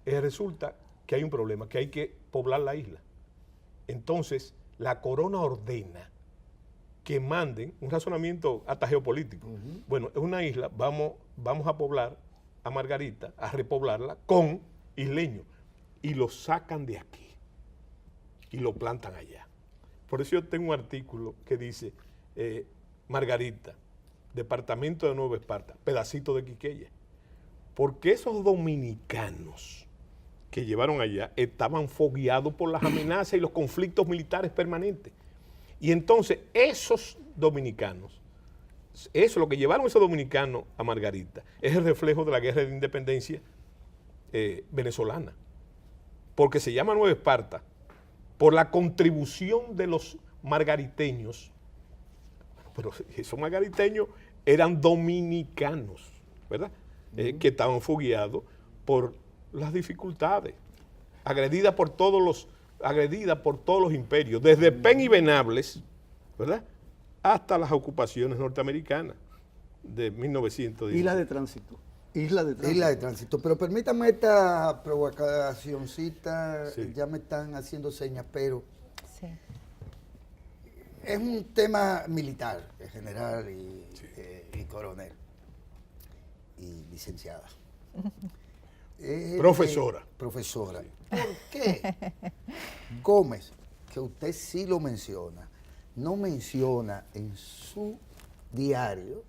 resulta que hay un problema, que hay que poblar la isla. Entonces, la corona ordena que manden un razonamiento hasta geopolítico. Bueno, es una isla, vamos a poblar a Margarita, a repoblarla con isleños, y lo sacan de aquí y lo plantan allá. Por eso yo tengo un artículo que dice Margarita, Departamento de Nueva Esparta, pedacito de Quiqueya. Porque esos dominicanos que llevaron allá estaban fogueados por las amenazas y los conflictos militares permanentes. Y entonces esos dominicanos, eso, lo que llevaron esos dominicanos a Margarita, es el reflejo de la guerra de independencia venezolana. Porque se llama Nueva Esparta por la contribución de los margariteños, pero esos margariteños eran dominicanos, ¿verdad? Que estaban fogueados por las dificultades, agredida por todos los imperios, desde Pen y Venables, ¿verdad?, hasta las ocupaciones norteamericanas de 1910. Isla de tránsito. Isla de tránsito. Pero permítame esta provocacioncita, Sí. ya me están haciendo señas, pero Sí. es un tema militar, general y coronel y licenciada. Profesora. Profesora. ¿Por qué Gómez, que usted sí lo menciona, no menciona en su diario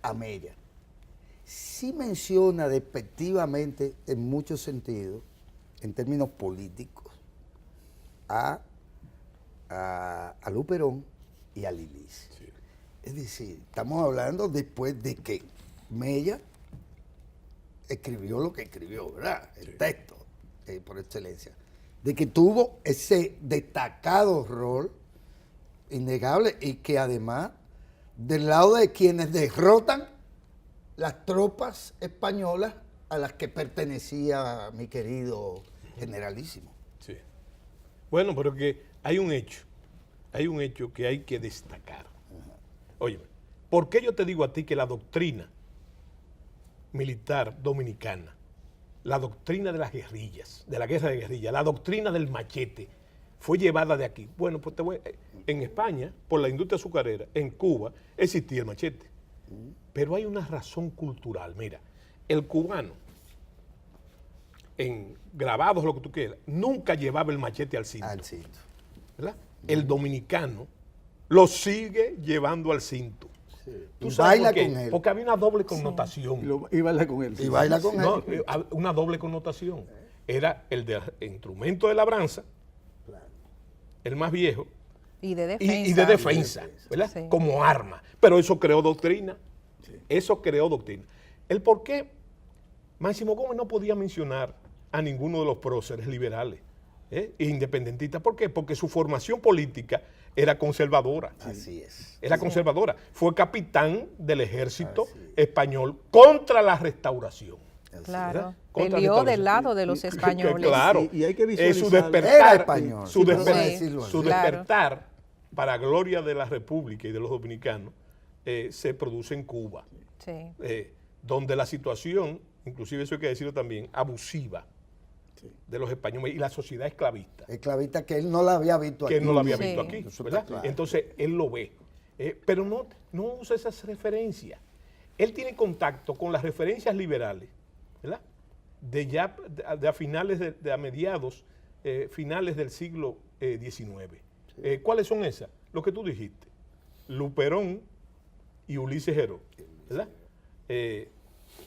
a Mella? Sí menciona despectivamente en muchos sentidos, en términos políticos, a Luperón y a Lilis. Sí. Es decir, estamos hablando después de que Mella escribió lo que escribió, ¿verdad? El texto, por excelencia. De que tuvo ese destacado rol, innegable, y que además, del lado de quienes derrotan las tropas españolas a las que pertenecía mi querido generalísimo. Sí. Bueno, pero que hay un hecho que hay que destacar. Oye, ¿por qué yo te digo a ti que la doctrina militar dominicana, la doctrina de las guerrillas, de la guerra de guerrillas, la doctrina del machete, fue llevada de aquí? Bueno, pues en España, por la industria azucarera, en Cuba, existía el machete. Pero hay una razón cultural. Mira, el cubano, en grabados, lo que tú quieras, nunca llevaba el machete al cinto. Al cinto. ¿Verdad? El dominicano lo sigue llevando al cinto. Sí. ¿Tú Y sabes baila por qué? con él. Porque había una doble connotación. Y baila con él. Y baila con No, él. una doble connotación. Era el de instrumento de labranza, el más viejo, Y de defensa. y de defensa, ¿verdad? Sí. Como arma. Pero eso creó doctrina. Eso creó doctrina. El por qué Máximo Gómez no podía mencionar a ninguno de los próceres liberales e independentistas. ¿Por qué? Porque su formación política era conservadora. Así es. Era conservadora. Fue capitán del ejército español contra la restauración. Claro. ¿verdad? Contra Peleó la del lado de los españoles. Claro. Y hay que visualizar. Su despertar, Era español, su, vamos a decirlo así. su Claro. despertar para gloria de la República y de los dominicanos se produce en Cuba, Sí. donde la situación inclusive eso hay que decirlo también, abusiva de los españoles y la sociedad esclavista. Esclavista que él no la había visto aquí. Que no lo había Sí. visto aquí, Eso ¿verdad? está claro. Entonces él lo ve, pero no usa esas referencias. Él tiene contacto con las referencias liberales, ¿verdad? De a finales, de a mediados, finales del siglo XIX. ¿Cuáles son esas? Lo que tú dijiste, Luperón y Ulises Heró, ¿verdad?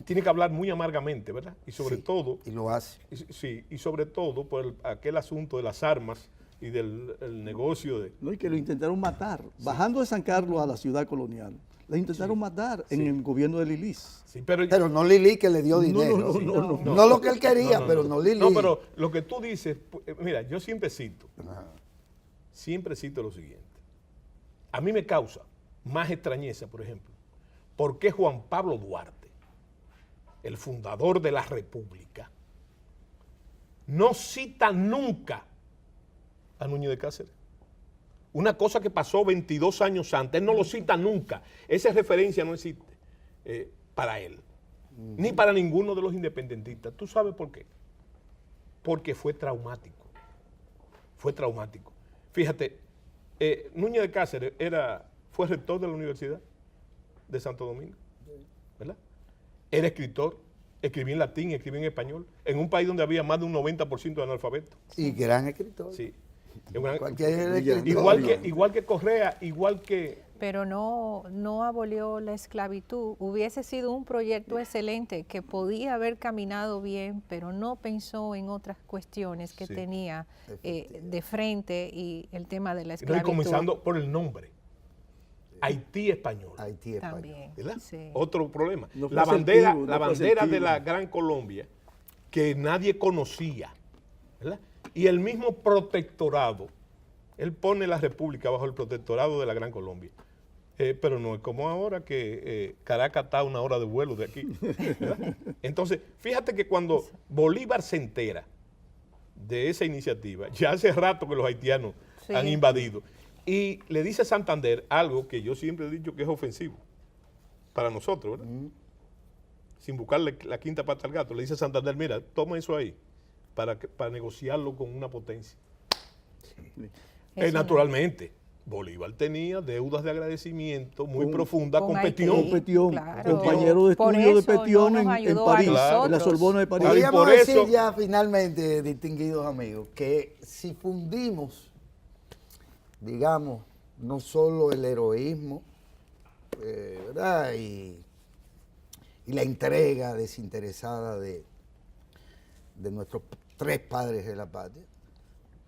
Tiene que hablar muy amargamente, ¿verdad? Y sobre Sí, todo... Y lo hace. Sí, y sobre todo por aquel asunto de las armas y del el negocio de... ¿no? Y que lo intentaron matar. Bajando de San Carlos a la ciudad colonial, la intentaron matar en el gobierno de Lilis. Sí, pero Pero no Lili que le dio dinero. No lo que él quería, pero no Lili. No, pero lo que tú dices, mira, yo siempre cito lo siguiente. A mí me causa más extrañeza, por ejemplo, ¿por qué Juan Pablo Duarte, el fundador de la República, no cita nunca a Núñez de Cáceres? Una cosa que pasó 22 años antes, él no lo cita nunca. Esa referencia no existe para él, ni para ninguno de los independentistas. ¿Tú sabes por qué? Porque fue traumático. Fue traumático. Fíjate, Núñez de Cáceres fue rector de la Universidad de Santo Domingo, ¿verdad? Era escritor, escribía en latín, escribía en español, en un país donde había más de un 90% de analfabetos. Y gran escritor. Sí. Cualquier escritor. Igual que Correa, igual que... Pero no abolió la esclavitud. Hubiese sido un proyecto excelente que podía haber caminado bien, pero no pensó en otras cuestiones que Sí. tenía de frente y el tema de la No, y esclavitud. comenzando por el nombre. Haití español. Haití, España. También. ¿Verdad? Sí. Otro problema. No fue La bandera, asertivo, la no fue bandera de asertivo. la Gran Colombia, que nadie conocía, ¿verdad? Y el mismo protectorado, él pone la República bajo el protectorado de la Gran Colombia. Pero no es como ahora que Caracas está a 1 hora de vuelo de aquí, ¿verdad? Entonces, fíjate que cuando Bolívar se entera de esa iniciativa, ya hace rato que los haitianos Sí. han invadido, y le dice a Santander algo que yo siempre he dicho que es ofensivo para nosotros, ¿verdad? Sin buscarle la quinta pata al gato, le dice a Santander, mira, toma eso ahí para negociarlo con una potencia. Eso no. Naturalmente, Bolívar tenía deudas de agradecimiento muy profundas con Haití, Petión. Con Petión, claro. compañero de Por estudio de eso no Petión nos en ayudó París, a en la nosotros. Sorbona de París. Podríamos por decir eso- ya finalmente, distinguidos amigos, que si fundimos, digamos, no solo el heroísmo, ¿verdad? Y la entrega desinteresada de nuestros 3 padres de la patria,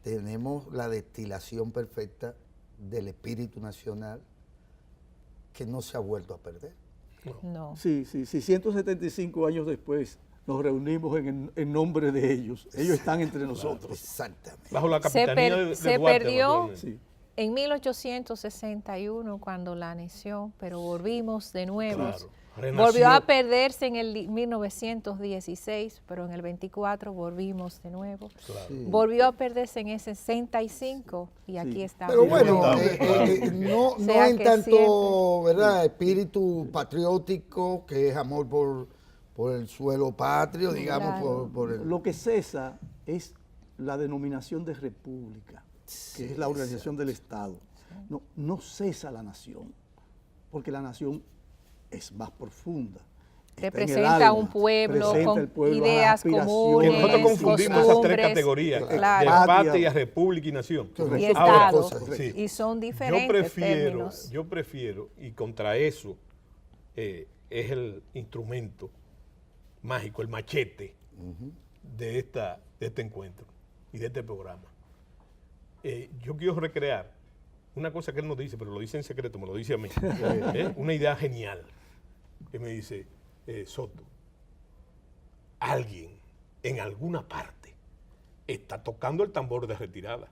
tenemos la destilación perfecta del espíritu nacional que no se ha vuelto a perder. No. Sí, 175 años después nos reunimos en nombre de ellos. Ellos están entre nosotros. Exactamente. Bajo la Se capitanía de se Duarte, perdió naturalmente. Sí. en 1861 cuando la anexión, pero volvimos de nuevo. Claro, renació. Volvió a perderse en el 1916, pero en el 24 volvimos de nuevo. Claro. Volvió a perderse en el 65 y aquí estamos. Pero bueno, Sí. no Sea en que tanto, ¿verdad? Espíritu patriótico, que es amor por el suelo patrio, digamos, Claro. por el... Lo que cesa es la denominación de república, que es la organización del Estado. No cesa la nación, porque la nación es más profunda. Está en el Representa alma, un pueblo presenta con el pueblo, las ideas aspiraciones. comunes, Que nosotros confundimos esas 3 costumbres, categorías, claro. de Patria. patria, república y nación. Y Ahora, Estado. sí. Y son diferentes términos. Yo prefiero, y contra eso es el instrumento mágico, el machete de este encuentro y de este programa. Yo quiero recrear una cosa que él no dice, pero lo dice en secreto, me lo dice a mí. Una idea genial que me dice, Soto, alguien en alguna parte está tocando el tambor de retirada,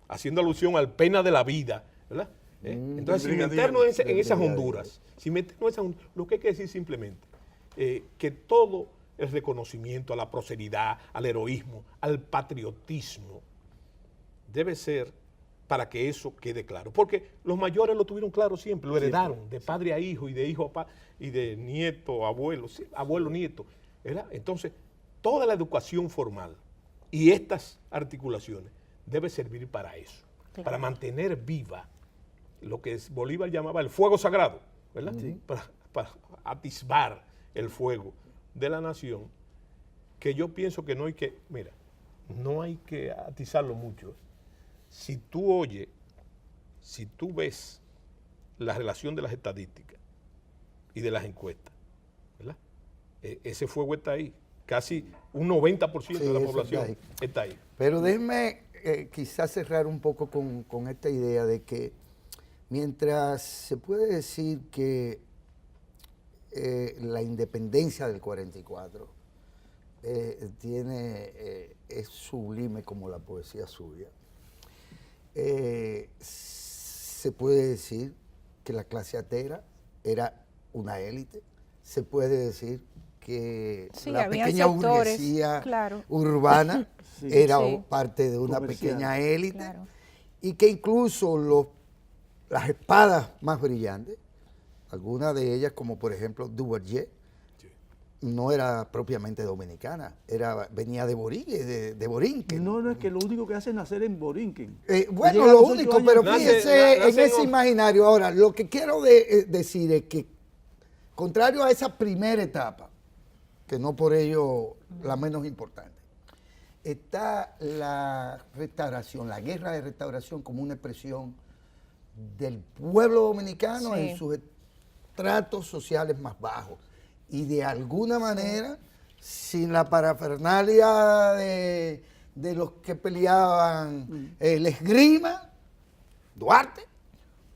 haciendo alusión al pena de la vida, ¿verdad? Entonces, sin meternos en esas honduras, lo que hay que decir simplemente, que todo el reconocimiento a la prosperidad, al heroísmo, al patriotismo, debe ser para que eso quede claro. Porque los mayores lo tuvieron claro siempre, lo heredaron de padre a hijo y de hijo a padre y de nieto a abuelo, abuelo, nieto. ¿verdad? Entonces, toda la educación formal y estas articulaciones debe servir para eso, Claro. para mantener viva lo que Bolívar llamaba el fuego sagrado, ¿verdad? Para atisbar el fuego de la nación, que yo pienso que no hay que, mira, no hay que atizarlo mucho. Si tú oyes, si tú ves la relación de las estadísticas y de las encuestas, ¿verdad? Ese fuego está ahí. Casi un 90% de la eso población está ahí. Pero déjenme quizás cerrar un poco con esta idea de que mientras se puede decir que la independencia del 44 es sublime como la poesía suya, se puede decir que la clase atera era una élite, se puede decir que Sí, la había pequeña sectores, burguesía claro. urbana Sí. era Sí. parte de una Comercial. pequeña élite, Claro. y que incluso las espadas más brillantes, algunas de ellas, como por ejemplo Duverger, no era propiamente dominicana, venía de Borinquen. No, es que lo único que hace es nacer en Borinquen. Bueno, Llega a lo los 8 único, años. pero Nace- fíjese nace en en ese otro. imaginario. Ahora, lo que quiero decir es que, contrario a esa primera etapa, que no por ello la menos importante, está la restauración, la guerra de restauración como una expresión del pueblo dominicano Sí. en sus estratos sociales más bajos. Y de alguna manera, sin la parafernalia de los que peleaban el esgrima, Duarte,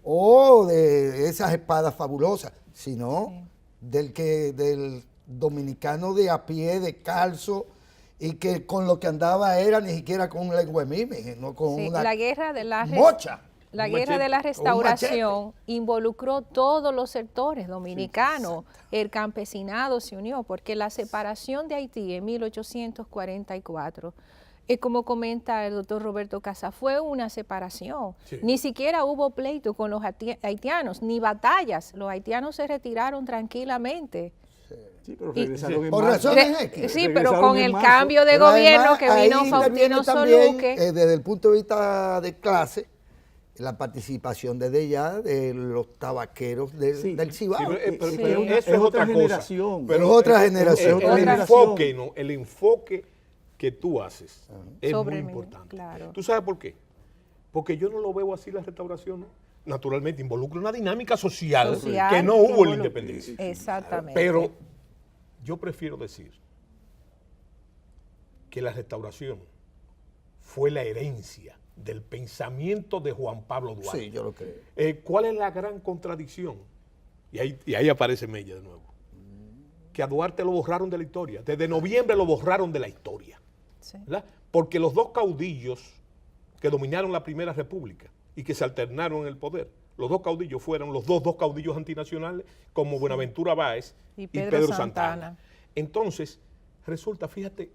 o de esas espadas fabulosas, sino del dominicano de a pie, de calzo, y que con lo que andaba era ni siquiera con un lengua mime, no con Sí, una la guerra de la mocha. La Un guerra de la machete. restauración involucró todos los sectores dominicanos, el campesinado se unió, porque la separación de Haití en 1844, como comenta el doctor Roberto Casa, fue una separación. Sí. Ni siquiera hubo pleito con los haitianos, ni batallas. Los haitianos se retiraron tranquilamente. Sí, pero Y- regresaron en Por marzo. razones X. Sí, pero Regresaron con en el marzo. cambio de Pero gobierno además, que vino ahí interviene Faustino también, Soluque. desde el punto de vista de clase, la participación desde ya de los tabaqueros Sí. del Cibao. Sí, pero Sí. eso es otra cosa. generación. Pero es otra generación. Es otra el generación. enfoque, ¿no? El enfoque que tú haces es Sobre muy mí, importante. claro. ¿Tú sabes por qué? Porque yo no lo veo así la restauración, ¿no? Naturalmente involucra una dinámica social, Social que no que hubo en la involucra- independencia. Exactamente. Pero yo prefiero decir que la restauración fue la herencia del pensamiento de Juan Pablo Duarte. Sí, yo lo creo. ¿Cuál es la gran contradicción? Y ahí aparece Mella de nuevo. Que a Duarte lo borraron de la historia. Desde noviembre lo borraron de la historia. Sí. ¿Verdad? Porque los dos caudillos que dominaron la Primera República y que se alternaron en el poder, los dos caudillos fueron los dos caudillos antinacionales como Buenaventura Báez Y y Pedro Pedro Santana. Santana. Entonces, resulta, fíjate,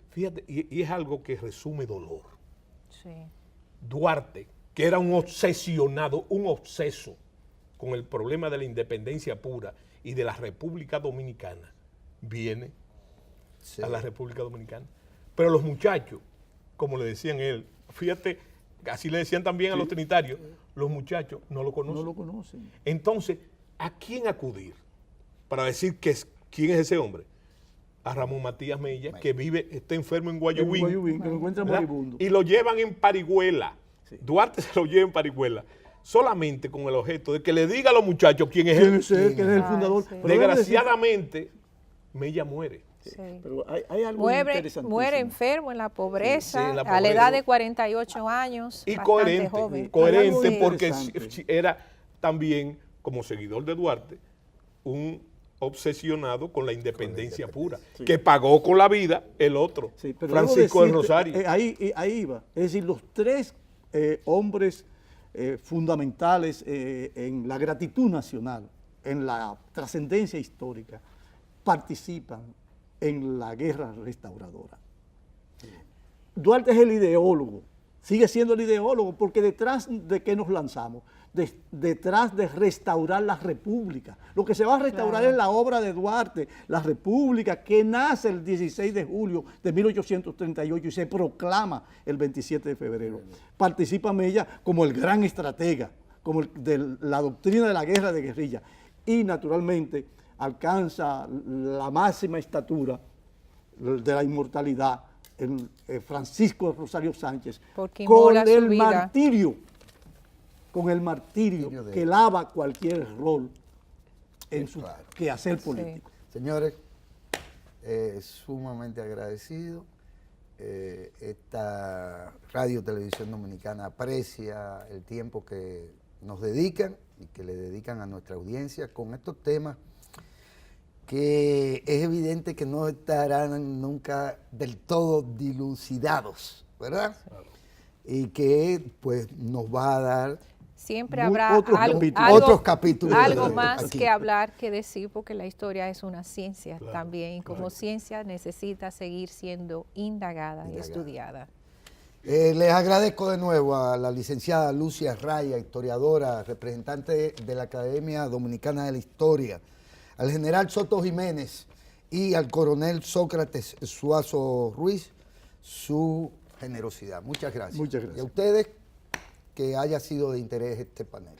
y es algo que resume dolor. Sí. Duarte, que era un obsesionado, un obseso con el problema de la independencia pura y de la República Dominicana, viene Sí. a la República Dominicana. Pero los muchachos, como le decían él, fíjate, así le decían también a los trinitarios, los muchachos no lo conocen. No lo conocen. Entonces, ¿a quién acudir para decir quién es ese hombre? A Ramón Matías Mella, que está enfermo en Guayubín. Guayubín, que lo encuentran ¿verdad? moribundo. Y lo llevan en Parihuela. Sí. Duarte se lo lleva en Parihuela, solamente con el objeto de que le diga a los muchachos quién es ¿Quién él. es él? ¿Quién es el Ah, fundador? sí. Pero déjame decir- Desgraciadamente, Mella muere. Sí. Pero hay algo Muere interesantísimo. enfermo en la pobreza, Sí, en la a la pobreza. edad de 48 años. Y bastante joven. coherente Hay algo porque interesante. era también, como seguidor de Duarte, un obsesionado con la independencia pura, Sí. que pagó con la vida el otro, Sí, pero Francisco del debo decirte, Rosario. ahí iba. Es decir, los tres hombres fundamentales en la gratitud nacional, en la trascendencia histórica, participan en la guerra restauradora. Duarte es el ideólogo, sigue siendo el ideólogo, porque detrás de qué nos lanzamos. detrás de restaurar la República. Lo que se va a restaurar Claro. es la obra de Duarte, la República, que nace el 16 de julio de 1838 y se proclama el 27 de febrero. Participa Mella como el gran estratega, como de la doctrina de la guerra de guerrilla, y naturalmente alcanza la máxima estatura de la inmortalidad en Francisco Rosario Sánchez, Porque con inmola su el vida. martirio, con el martirio De- que lava cualquier rol en su Claro. quehacer político. Señores, sumamente agradecido. Esta Radio Televisión Dominicana aprecia el tiempo que nos dedican y que le dedican a nuestra audiencia con estos temas que es evidente que no estarán nunca del todo dilucidados, ¿verdad? Y que pues nos va a dar Siempre habrá otros capítulos algo más aquí. que hablar, que decir, porque la historia es una ciencia también, y como ciencia necesita seguir siendo indagada y estudiada. Les agradezco de nuevo a la licenciada Lucia Raya, historiadora, representante de la Academia Dominicana de la Historia, al general Soto Jiménez y al coronel Sócrates Suazo Ruiz, su generosidad. Muchas gracias. Muchas gracias. Y a ustedes, que haya sido de interés este panel.